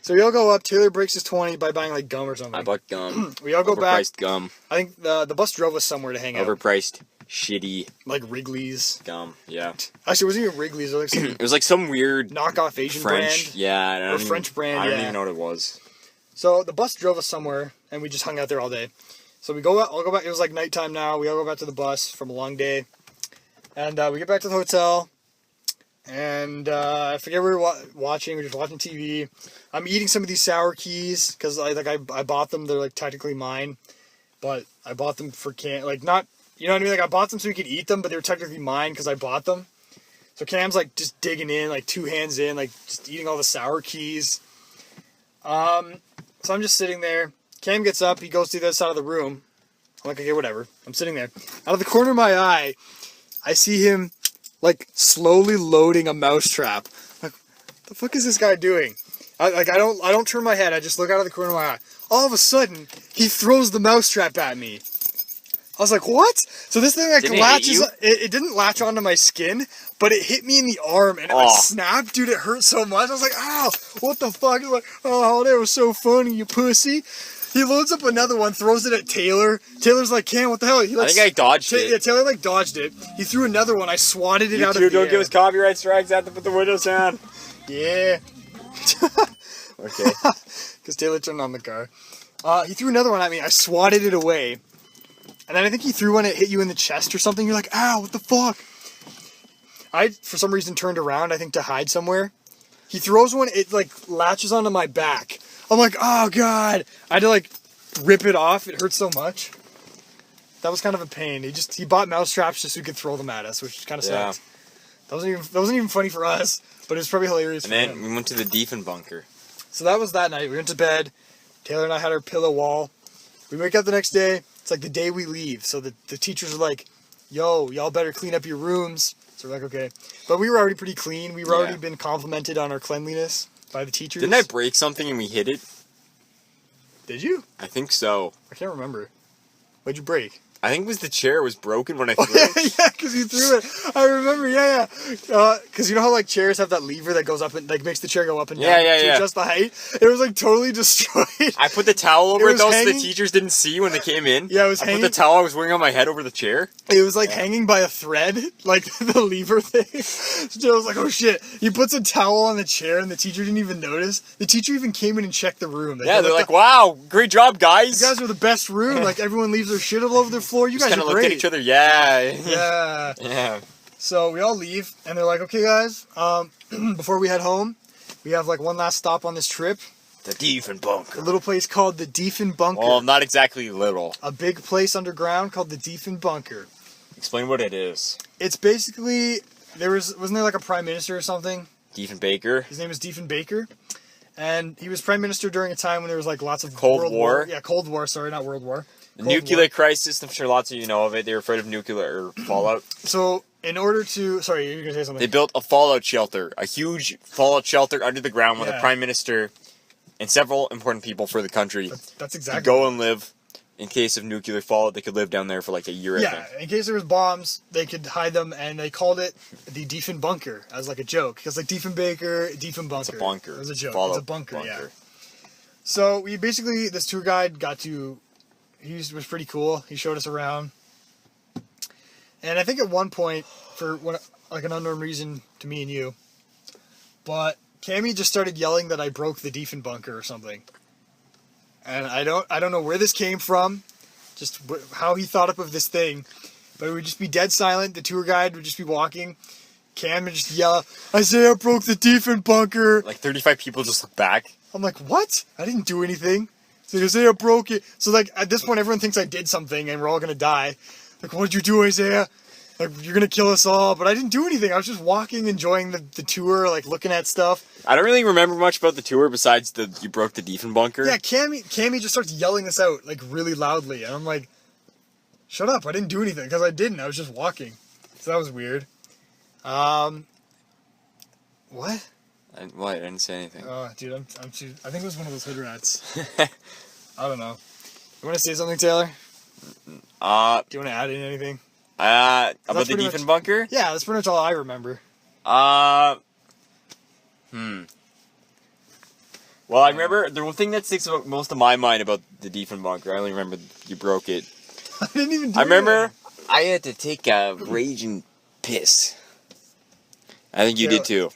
So we all go up. Taylor breaks his 20 by buying like gum or something. I bought gum. We all go back. Overpriced gum. I think the bus drove us somewhere to hang out. Overpriced, shitty. Like Wrigley's. Gum, yeah. Actually, it wasn't even Wrigley's. It was like some weird... knockoff Asian French brand. Yeah. French brand, I don't even know what it was. So the bus drove us somewhere, and we just hung out there all day. So we go out, I'll go back, it was like nighttime now, we all go back to the bus from a long day, and we get back to the hotel, and I forget what we were watching, we were just watching TV. I'm eating some of these sour keys, because I bought them, they're like technically mine, but I bought them for not, you know what I mean, like I bought them so we could eat them, but they were technically mine because I bought them. So Cam's like just digging in, like 2 hands in, like just eating all the sour keys. So I'm just sitting there. Cam gets up, he goes to the other side of the room. I'm like, okay, whatever. I'm sitting there. Out of the corner of my eye, I see him, like, slowly loading a mousetrap. Like, what the fuck is this guy doing? I don't turn my head, I just look out of the corner of my eye. All of a sudden, he throws the mousetrap at me. I was like, what? So this thing, like, it didn't latch onto my skin, but it hit me in the arm, and it, like, snapped. Dude, it hurt so much. I was like, ow, what the fuck? I was like, oh, that was so funny, you pussy. He loads up another one, throws it at Taylor. Taylor's like, Cam, what the hell? I think I dodged it. Yeah, Taylor, like, dodged it. He threw another one. I swatted it out of the air. Don't give us copyright strikes. I have to put the windows down. Yeah. Okay. Because Taylor turned on the car. He threw another one at me. I swatted it away. And then I think he threw one, it hit you in the chest or something. You're like, ow, what the fuck? I, for some reason, turned around, I think, to hide somewhere. He throws one, it, like, latches onto my back. I'm like, oh, God. I had to, like, rip it off. It hurt so much. That was kind of a pain. He bought mouse traps just so he could throw them at us, which kind of sucked. That wasn't even funny for us, but it was probably hilarious And for then him. we went to the Defen bunker. So that was that night. We went to bed. Taylor and I had our pillow wall. We wake up the next day. It's like the day we leave. So the teachers are like, yo, y'all better clean up your rooms. So we're like, okay. But we were already pretty clean. We were already been complimented on our cleanliness by the teachers. Didn't I break something and we hit it? Did you? I think so. I can't remember. What'd you break? I think it was the chair was broken when I threw it. Yeah, because you threw it. I remember, yeah. Because you know how like chairs have that lever that goes up and like makes the chair go up and down to adjust the height? It was like totally destroyed. I put the towel over it though so the hanging. teachers didn't see when they came in. Yeah, it was I hanging. put the towel I was wearing on my head over the chair. It was like hanging by a thread, like the lever thing. So I was like, oh shit. He puts a towel on the chair and the teacher didn't even notice. The teacher even came in and checked the room. They're like, wow, great job, guys. You guys are the best room. Like everyone leaves their shit all over their floor. You guys are great. At each other, yeah. Yeah. So we all leave, and they're like, okay, guys, before we head home, we have like one last stop on this trip. The Defen bunker. A little place called the Defen Bunker. Well, not exactly little. A big place underground called the Defen Bunker. Explain what it is. It's basically, wasn't there like a prime minister or something? Defen Baker. His name is Defen Baker. And he was prime minister during a time when there was like lots of Cold World War. Yeah, Cold War, sorry, not World War. The nuclear crisis, I'm sure lots of you know of it. They were afraid of nuclear fallout. So, in order to... Sorry, you were going to say something. They built a fallout shelter. A huge fallout shelter under the ground with a prime minister and several important people for the country. That's exactly... To go and live. In case of nuclear fallout, they could live down there for like a year, I think. In case there was bombs, they could hide them, and they called it the Defen Bunker as like a joke. Because like Defen Baker, Defen Bunker. It's a bunker. It was a joke. Fallout It's a bunker, yeah. So, we basically... This tour guide got to... He was pretty cool. He showed us around. And I think at one point, for like an unknown reason to me and you, but Cammy just started yelling that I broke the Defen bunker or something. And I don't know where this came from, just how he thought up of this thing, but it would just be dead silent. The tour guide would just be walking. Cam would just yell, Isiah broke the Defen bunker. Like 35 people just look back. I'm like, what? I didn't do anything. So Isiah broke it. So like at this point, everyone thinks I did something and we're all gonna die. Like, what did you do, Isiah? Like, you're gonna kill us all. But I didn't do anything. I was just walking, enjoying the tour, like looking at stuff. I don't really remember much about the tour besides you broke the Defen bunker. Yeah, Cammy just starts yelling this out like really loudly, and I'm like, shut up! I didn't do anything because I didn't. I was just walking. So that was weird. What? What? I didn't say anything. Oh, dude, I'm too... I think it was one of those hood rats. I don't know. You want to say something, Taylor? Do you want to add in anything? About the Defen bunker? Yeah, that's pretty much all I remember. Well, I remember the one thing that sticks out most of my mind about the Defen bunker. I only remember you broke it. I didn't even do I remember anything. I had to take a raging piss. I think you did too.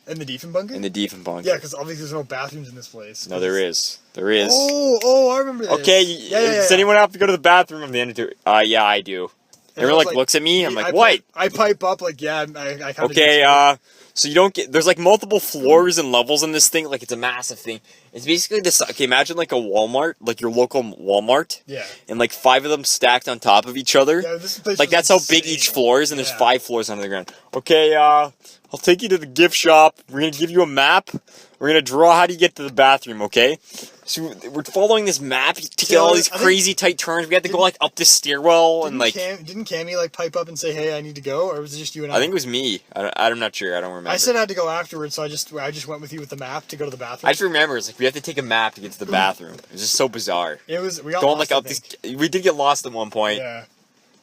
In the Defen bunker? In the Defen bunker. Yeah, because obviously there's no bathrooms in this place. No, there is. There is. Oh, I remember this. Okay, Yeah. does anyone have to go to the bathroom at the end of the tour? Yeah, I do. Everyone like looks at me. I'm like, what? I pipe up like, yeah. I kind of. Okay, so you don't get. There's like multiple floors and levels in this thing. Like it's a massive thing. It's basically this. Okay, imagine like a Walmart, like your local Walmart. Yeah. And like 5 of them stacked on top of each other. Yeah, this place like was that's how big insane. each floor is, and there's 5 floors under the ground. Okay, I'll take you to the gift shop. We're gonna give you a map. We're gonna draw how do you get to the bathroom. Okay. So we're following this map to get all these crazy tight turns. We had to go like up this stairwell and like. Didn't Cammy like pipe up and say, "Hey, I need to go," or was it just you and I? I think it was me. I'm not sure. I don't remember. I said I had to go afterwards, so I just went with you with the map to go to the bathroom. I just remember it's like we have to take a map to get to the bathroom. It was just so bizarre. We got going lost, like up these. We did get lost at one point. Yeah.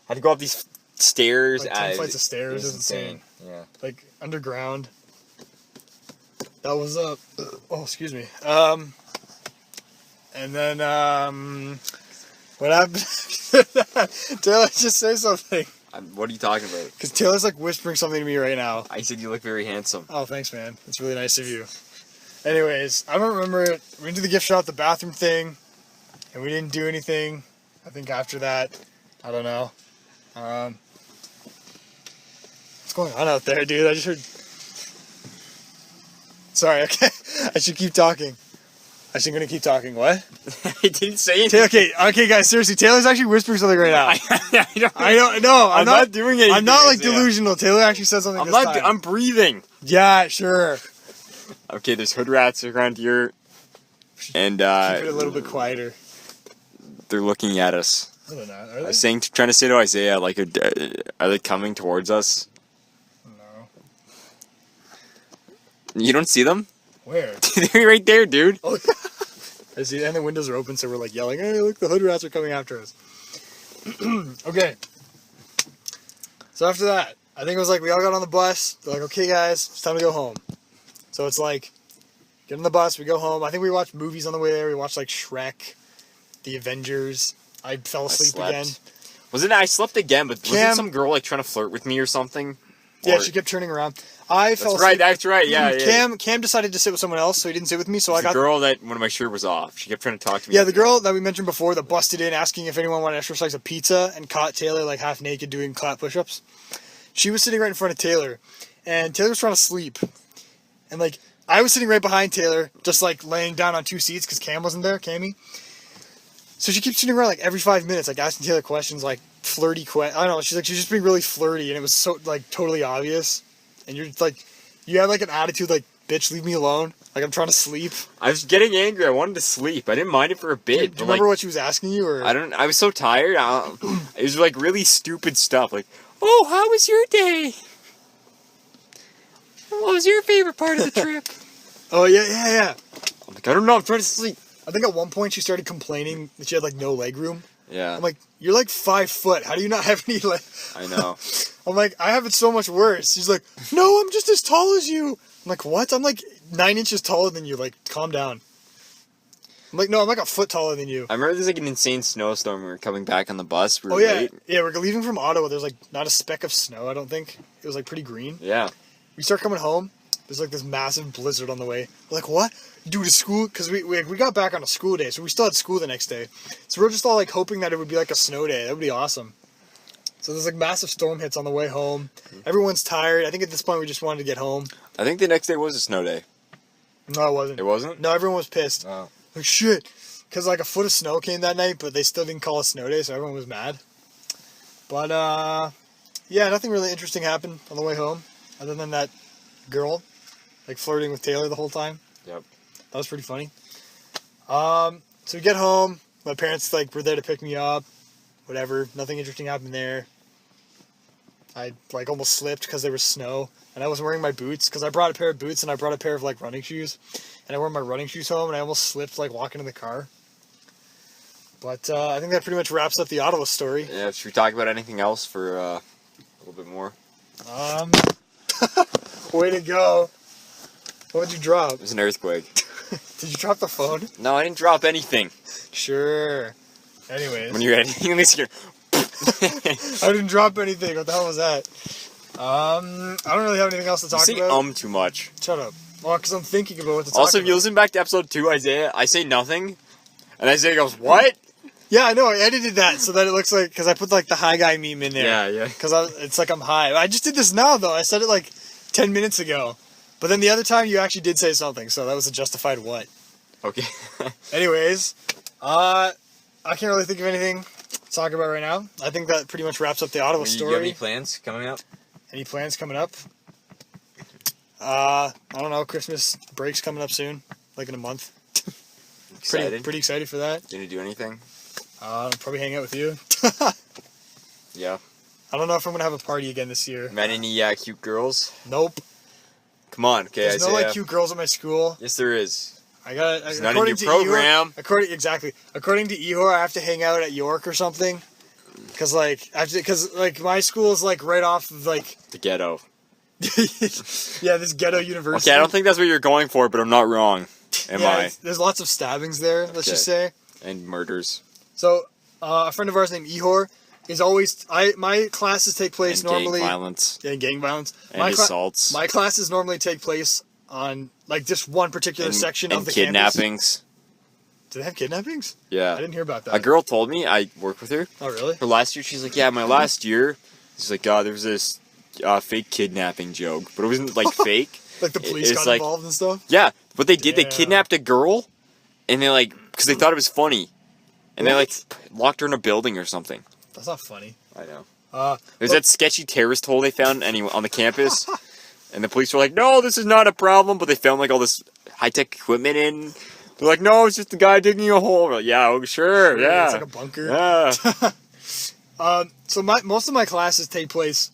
Had to go up these stairs. Like 10 flights of stairs. It was insane. Yeah. Like underground. That was oh, excuse me. And then what happened? Taylor, just say something. What are you talking about? Because Taylor's like whispering something to me right now. I said you look very handsome. Oh, thanks, man. That's really nice of you. Anyways, I don't remember it. We went to the gift shop, the bathroom thing, and we didn't do anything. I think after that, I don't know. What's going on out there, dude? I just heard... Sorry, okay. I should keep talking. Actually, I'm gonna keep talking. What? I didn't say anything. Okay, guys. Seriously, Taylor's actually whispering something right now. I don't know. I'm not doing anything. I'm not like delusional. Taylor actually said something. I'm breathing. Yeah, sure. Okay, there's hood rats around here, and keep it a little bit quieter. They're looking at us. I don't know. Are I they? was trying to say to Isiah, like, are they coming towards us? No. You don't see them? Where? They're right there, dude. Oh, I see, and the windows are open, so we're like yelling, "Hey, look, the hood rats are coming after us." Okay. So after that, I think it was like we all got on the bus. They're like, "Okay, guys, it's time to go home." So it's like, get on the bus, we go home. I think we watched movies on the way there. We watched like Shrek, The Avengers. I fell asleep again. I slept again, but wasn't some girl like trying to flirt with me or something? Yeah, she kept turning around. I fell asleep. That's right. Yeah. Cam decided to sit with someone else, so he didn't sit with me. So I got the girl that one of my shirt was off. She kept trying to talk to me. Yeah, the girl that we mentioned before that busted in asking if anyone wanted an extra slice of pizza and caught Taylor like half naked doing clap push-ups. She was sitting right in front of Taylor, and Taylor was trying to sleep, and like I was sitting right behind Taylor, just like laying down on two seats because Cam wasn't there, Cammy. So she keeps sitting around like every 5 minutes, like asking Taylor questions, like flirty I don't know. She's just being really flirty, and it was so like totally obvious. And you're like, you had like an attitude like, "Bitch, leave me alone. Like I'm trying to sleep." I was getting angry. I wanted to sleep. I didn't mind it for a bit. Do you remember what she was asking you? Or I was so tired. It was like really stupid stuff. Like, "Oh, how was your day? What was your favorite part of the trip?" Oh yeah. I'm like, "I don't know. I'm trying to sleep." I think at one point she started complaining that she had like no leg room. Yeah. I'm like, "You're like 5 foot. How do you not have any leg?" I know. I'm like, "I have it so much worse." She's like, "No, I'm just as tall as you." I'm like, "What? I'm like 9 inches taller than you. Like, calm down." I'm like, "No, I'm like a foot taller than you." I remember there's like an insane snowstorm. We were coming back on the bus. We were late. late. Yeah, we're leaving from Ottawa. There's like not a speck of snow. I don't think it was like pretty green. Yeah. We start coming home. There's like this massive blizzard on the way. We're like, "What? Due to school?" Because we got back on a school day, so we still had school the next day. So we're just all like hoping that it would be like a snow day. That would be awesome. So there's like massive storm hits on the way home. Everyone's tired. I think at this point we just wanted to get home. I think the next day was a snow day. No, it wasn't. It wasn't? No, everyone was pissed. Oh. Like, shit. Because like a foot of snow came that night, but they still didn't call it snow day, so everyone was mad. But yeah, nothing really interesting happened on the way home, other than that girl like flirting with Taylor the whole time. Yep. That was pretty funny. So we get home. My parents like were there to pick me up. Whatever. Nothing interesting happened there. I like almost slipped because there was snow, and I wasn't wearing my boots because I brought a pair of boots and I brought a pair of like running shoes, and I wore my running shoes home, and I almost slipped like walking in the car. But I think that pretty much wraps up the Ottawa story. Yeah. Should we talk about anything else for a little bit more? Way to go. What did you drop? It was an earthquake. Did you drop the phone? No, I didn't drop anything. Sure. Anyways. When you're ready, let me see. I didn't drop anything. What the hell was that? I don't really have anything else to talk You say about. too much. Shut up. Well, because I'm thinking about what to talk Also, about. if you listen back to episode 2, Isiah, I say nothing, and Isiah goes, "What?" Yeah, I know. I edited that so that it looks like, because I put like the high guy meme in there. Yeah. Because it's like I'm high. I just did this now though. I said it like 10 minutes ago. But then the other time you actually did say something, so that was a justified what. Okay. Anyways, I can't really think of anything to talk about right now. I think that pretty much wraps up the Ottawa story. You have any plans coming up? Any plans coming up? I don't know. Christmas break's coming up soon, like in a month. Excited? Pretty excited for that. Gonna do anything? I'll probably hang out with you. Yeah. I don't know if I'm gonna have a party again this year. Met any cute girls? Nope. Come on, okay, There's Isiah. no like cute girls at my school. Yes, there is. I got. It's not in your program. According to Ehor, I have to hang out at York or something. Cause my school is like right off of like The ghetto. yeah, this ghetto university. Okay, I don't think that's what you're going for, but I'm not wrong. Am I? There's lots of stabbings there. Let's just say. And murders. So a friend of ours named Ehor is always. My classes take place And normally. gang violence. Yeah, gang violence. And assaults. My classes normally take place on like just one particular section of the kidnappings. campus. Do they have kidnappings? Yeah. I didn't hear about that. A girl told me, I worked with her. Oh, really? Her last year, she's like, yeah, my last year, she's like, there was this fake kidnapping joke, but it wasn't like fake. Like the police got like, involved and stuff? Yeah, what they did, they Damn. kidnapped a girl, and they like because they thought it was funny, and they like locked her in a building or something. That's not funny. I know. There's that sketchy terrorist hole they found on the campus, and the police were like, "No, this is not a problem," but they found like all this high tech equipment in. They're like, "No, it's just a guy digging a hole." We're like, yeah, oh, sure, yeah, it's like a bunker. Yeah. So most of my classes take place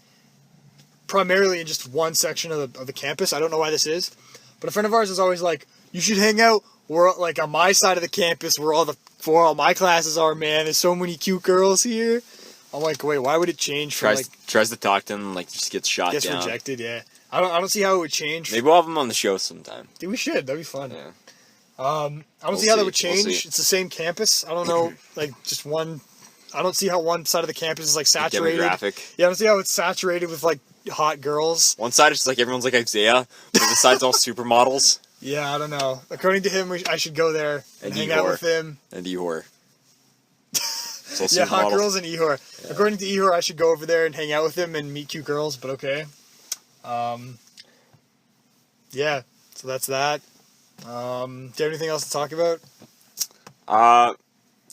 primarily in just one section of the campus. I don't know why this is, but a friend of ours is always like, "You should hang out. We're like on my side of the campus where all my classes are. Man, there's so many cute girls here." I'm like, wait, why would it change? Tries to talk to them, like just gets shot down. Gets rejected. Yeah, I don't see how it would change. Maybe we'll have them on the show sometime. Dude, we should. That'd be fun. Yeah. I don't see how that would change. It's the same campus. I don't know, like just one. I don't see how one side of the campus is like saturated. Demographic. Yeah, I don't see how it's saturated with like hot girls. One side is just like everyone's like Isiah, but the side's all supermodels. Yeah, I don't know. According to him, I should go there and hang out with him. And Ihor. Yeah, hot girls and Ihor. Yeah. According to Ihor, I should go over there and hang out with him and meet cute girls. But okay. Yeah. So that's that. Do you have anything else to talk about?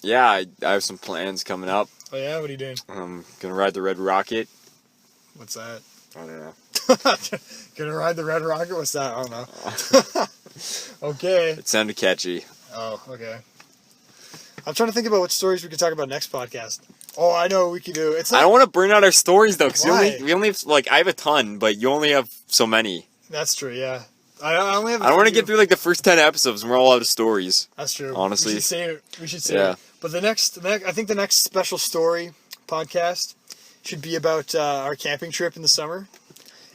Yeah, I have some plans coming up. Oh yeah, what are you doing? I'm gonna ride the Red Rocket. What's that? I don't know. Gonna ride the Red Rocket? What's that? I don't know. Okay. It sounded catchy. Oh, okay. I'm trying to think about what stories we could talk about next podcast. Oh, I know what we could do. It's like, I don't want to burn out our stories though, because Why? we only have like I have a ton, but you only have so many. That's true. Yeah. I only have. I don't want to get through like the first 10 episodes and we're all out of stories. That's true. Honestly, we should say it. But I think the next special story podcast should be about our camping trip in the summer.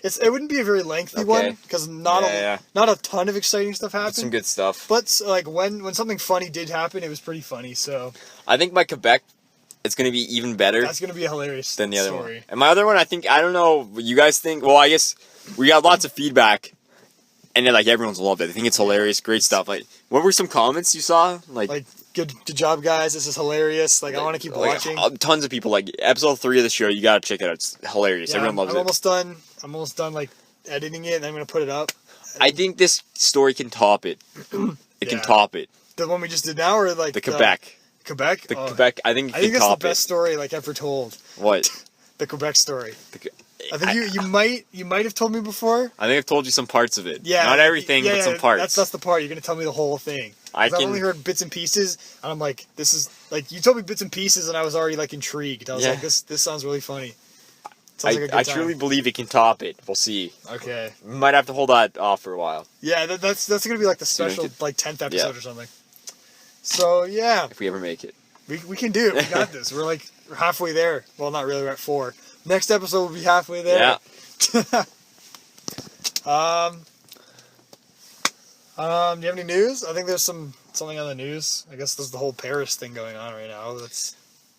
It wouldn't be a very lengthy one because not a ton of exciting stuff happened. Some good stuff. But like when something funny did happen, it was pretty funny. So I think by Quebec, it's going to be even better. That's going to be a hilarious than the other story. one. And my other one, I don't know what you guys think. Well, I guess we got lots of feedback. And then, like, everyone's loved it. I think it's hilarious. Great stuff. Like, what were some comments you saw? Like good job, guys. This is hilarious. Like I want to keep watching. Tons of people. Like, episode 3 of the show, you got to check it out. It's hilarious. Everyone loves it. I'm almost done, like, editing it, and I'm going to put it up. I think this story can top it. It can top it. The one we just did now, or, like... The Quebec. Quebec? The Quebec. I think it can top it. I think that's the best story, like, ever told. What? The Quebec story. I think you might have told me before. I think I've told you some parts of it. Yeah, not everything, but some parts. That's the part. You're gonna tell me the whole thing. I've only heard bits and pieces, and I'm like, this is like you told me bits and pieces, and I was already like intrigued. I was like, this sounds really funny. I truly believe it can top it. We'll see. Okay. We might have to hold that off for a while. Yeah, that's gonna be like the special like 10th episode or something. So yeah. If we ever make it. We can do it. We got this. We're halfway there. Well, not really. We're at 4. Next episode will be halfway there. Yeah. Do you have any news? I think there's something on the news. I guess there's the whole Paris thing going on right now.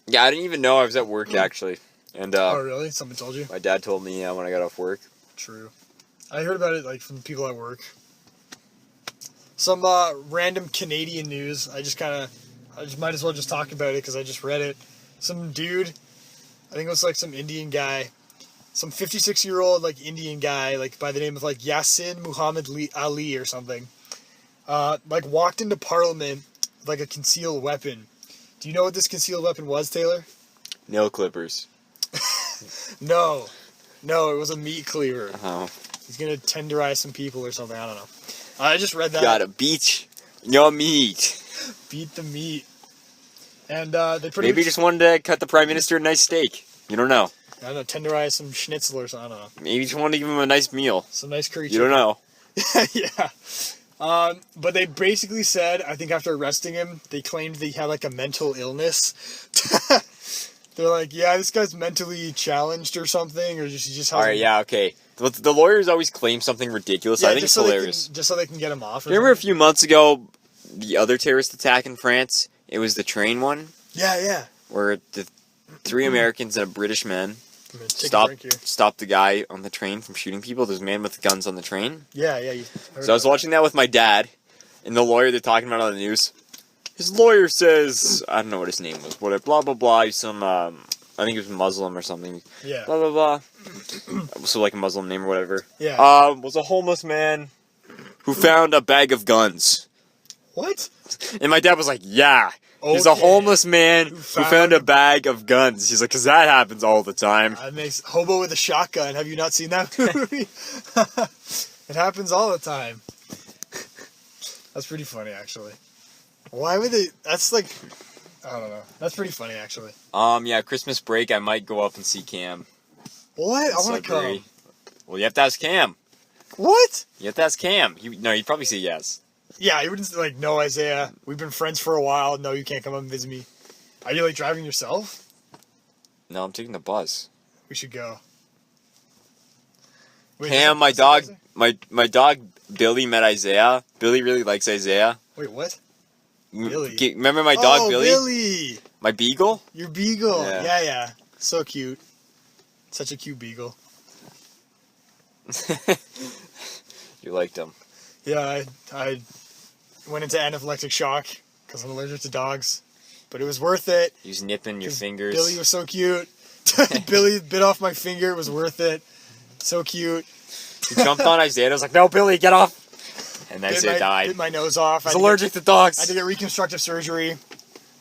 Yeah, I didn't even know I was at work actually. And oh really? Someone told you? My dad told me when I got off work. True. I heard about it like from people at work. Some random Canadian news. I just might as well just talk about it because I just read it. Some dude, I think it was like some Indian guy, some 56-year-old like Indian guy, like by the name of like Yasin Muhammad Ali or something, like walked into Parliament with like a concealed weapon. Do you know what this concealed weapon was, Taylor? Nail clippers. No, it was a meat cleaver. Oh. He's gonna tenderize some people or something. I don't know. I just read that. Gotta beat your meat. Beat the meat. And they pretty maybe much, just wanted to cut the Prime Minister a nice steak. You don't know. I don't know, tenderize some schnitzel or something. I don't know. Maybe just wanted to give him a nice meal. Some nice curry chicken. You don't know. Yeah. But they basically said, I think after arresting him, they claimed that he had like a mental illness. They're like, yeah, this guy's mentally challenged or something, or he just. All right, yeah, okay. The lawyers always claim something ridiculous. I think it's hilarious. Just so they can get him off. Remember a few months ago, the other terrorist attack in France? It was the train one. Yeah. Where the 3 Americans and a British man stopped the guy on the train from shooting people. There's a man with guns on the train. Yeah. So I was watching that with my dad, and the lawyer they're talking about on the news. His lawyer says, I don't know what his name was, whatever, blah, blah, blah. He's some, I think he was Muslim or something. Yeah. Blah, blah, blah. So like a Muslim name or whatever. Yeah. Was a homeless man who found a bag of guns. What? And my dad was like, yeah. He's a Okay. homeless man who found a bag of guns. He's like, because that happens all the time. That makes Hobo with a Shotgun. Have you not seen that movie? It happens all the time. That's pretty funny, actually. Why would they? That's like, I don't know. That's pretty funny, actually. Yeah, Christmas break, I might go up and see Cam. What? I want to come. Well, you have to ask Cam. What? You have to ask Cam. He'd probably say yes. Yeah, you wouldn't like, no, Isiah. We've been friends for a while. No, you can't come up and visit me. Are you like driving yourself? No, I'm taking the bus. We should go. Wait, Cam, my dog, my dog Billy met Isiah. Billy really likes Isiah. Wait, what? Billy. Remember my dog Billy? Billy. My beagle? Your beagle. Yeah. Yeah. So cute. Such a cute beagle. You liked him. Yeah, I went into anaphylactic shock because I'm allergic to dogs. But it was worth it. He was nipping your fingers. Billy was so cute. Billy bit off my finger. It was worth it. So cute. He jumped on Isiah. I was like, no, Billy, get off. And Isiah died. Bit my nose off. He's allergic to dogs. I had to get reconstructive surgery.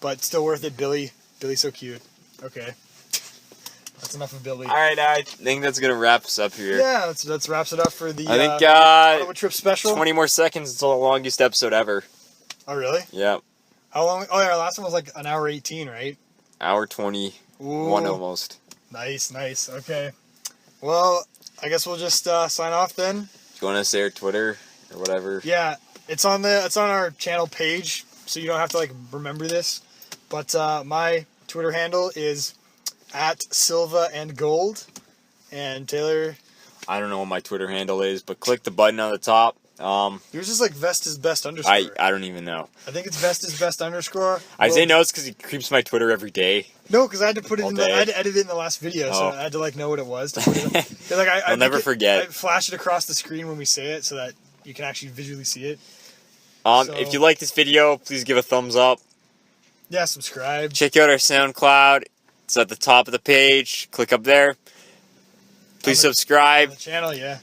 But still worth it, Billy. Billy's so cute. Okay. That's enough of Billy. All right, I think that's going to wrap us up here. Yeah, that wraps it up for the I think Ottawa trip special. 20 more seconds until the longest episode ever. Oh, really? Yeah. How long? Oh, yeah, our last one was like an hour 18, right? Hour 21 almost. Nice. Okay. Well, I guess we'll just sign off then. Do you want to say our Twitter or whatever? Yeah, it's on our channel page, so you don't have to like remember this. But my Twitter handle is @Silva&Gold. And Taylor, I don't know what my Twitter handle is, but click the button on the top. yours is like Vesta's Best underscore. I don't even know. I think it's Vesta's Best underscore. I say no, it's because he creeps my Twitter every day. No, because I had to put it All in. day. I had to edit it in the last video, so I had to like know what it was. To put it in. Like, I'll never forget. I flash it across the screen when we say it, so that you can actually visually see it. If you like this video, please give a thumbs up. Yeah, subscribe. Check out our SoundCloud. It's at the top of the page. Click up there. Please subscribe. On the channel, yeah.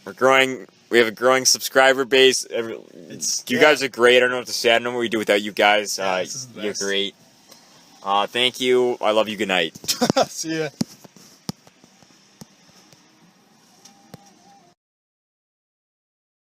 We're growing. We have a growing subscriber base. You guys are great. I don't know what to say. I don't know what we do without you guys. Yeah, this is the You're best. great. Thank you. I love you. Good night. See ya.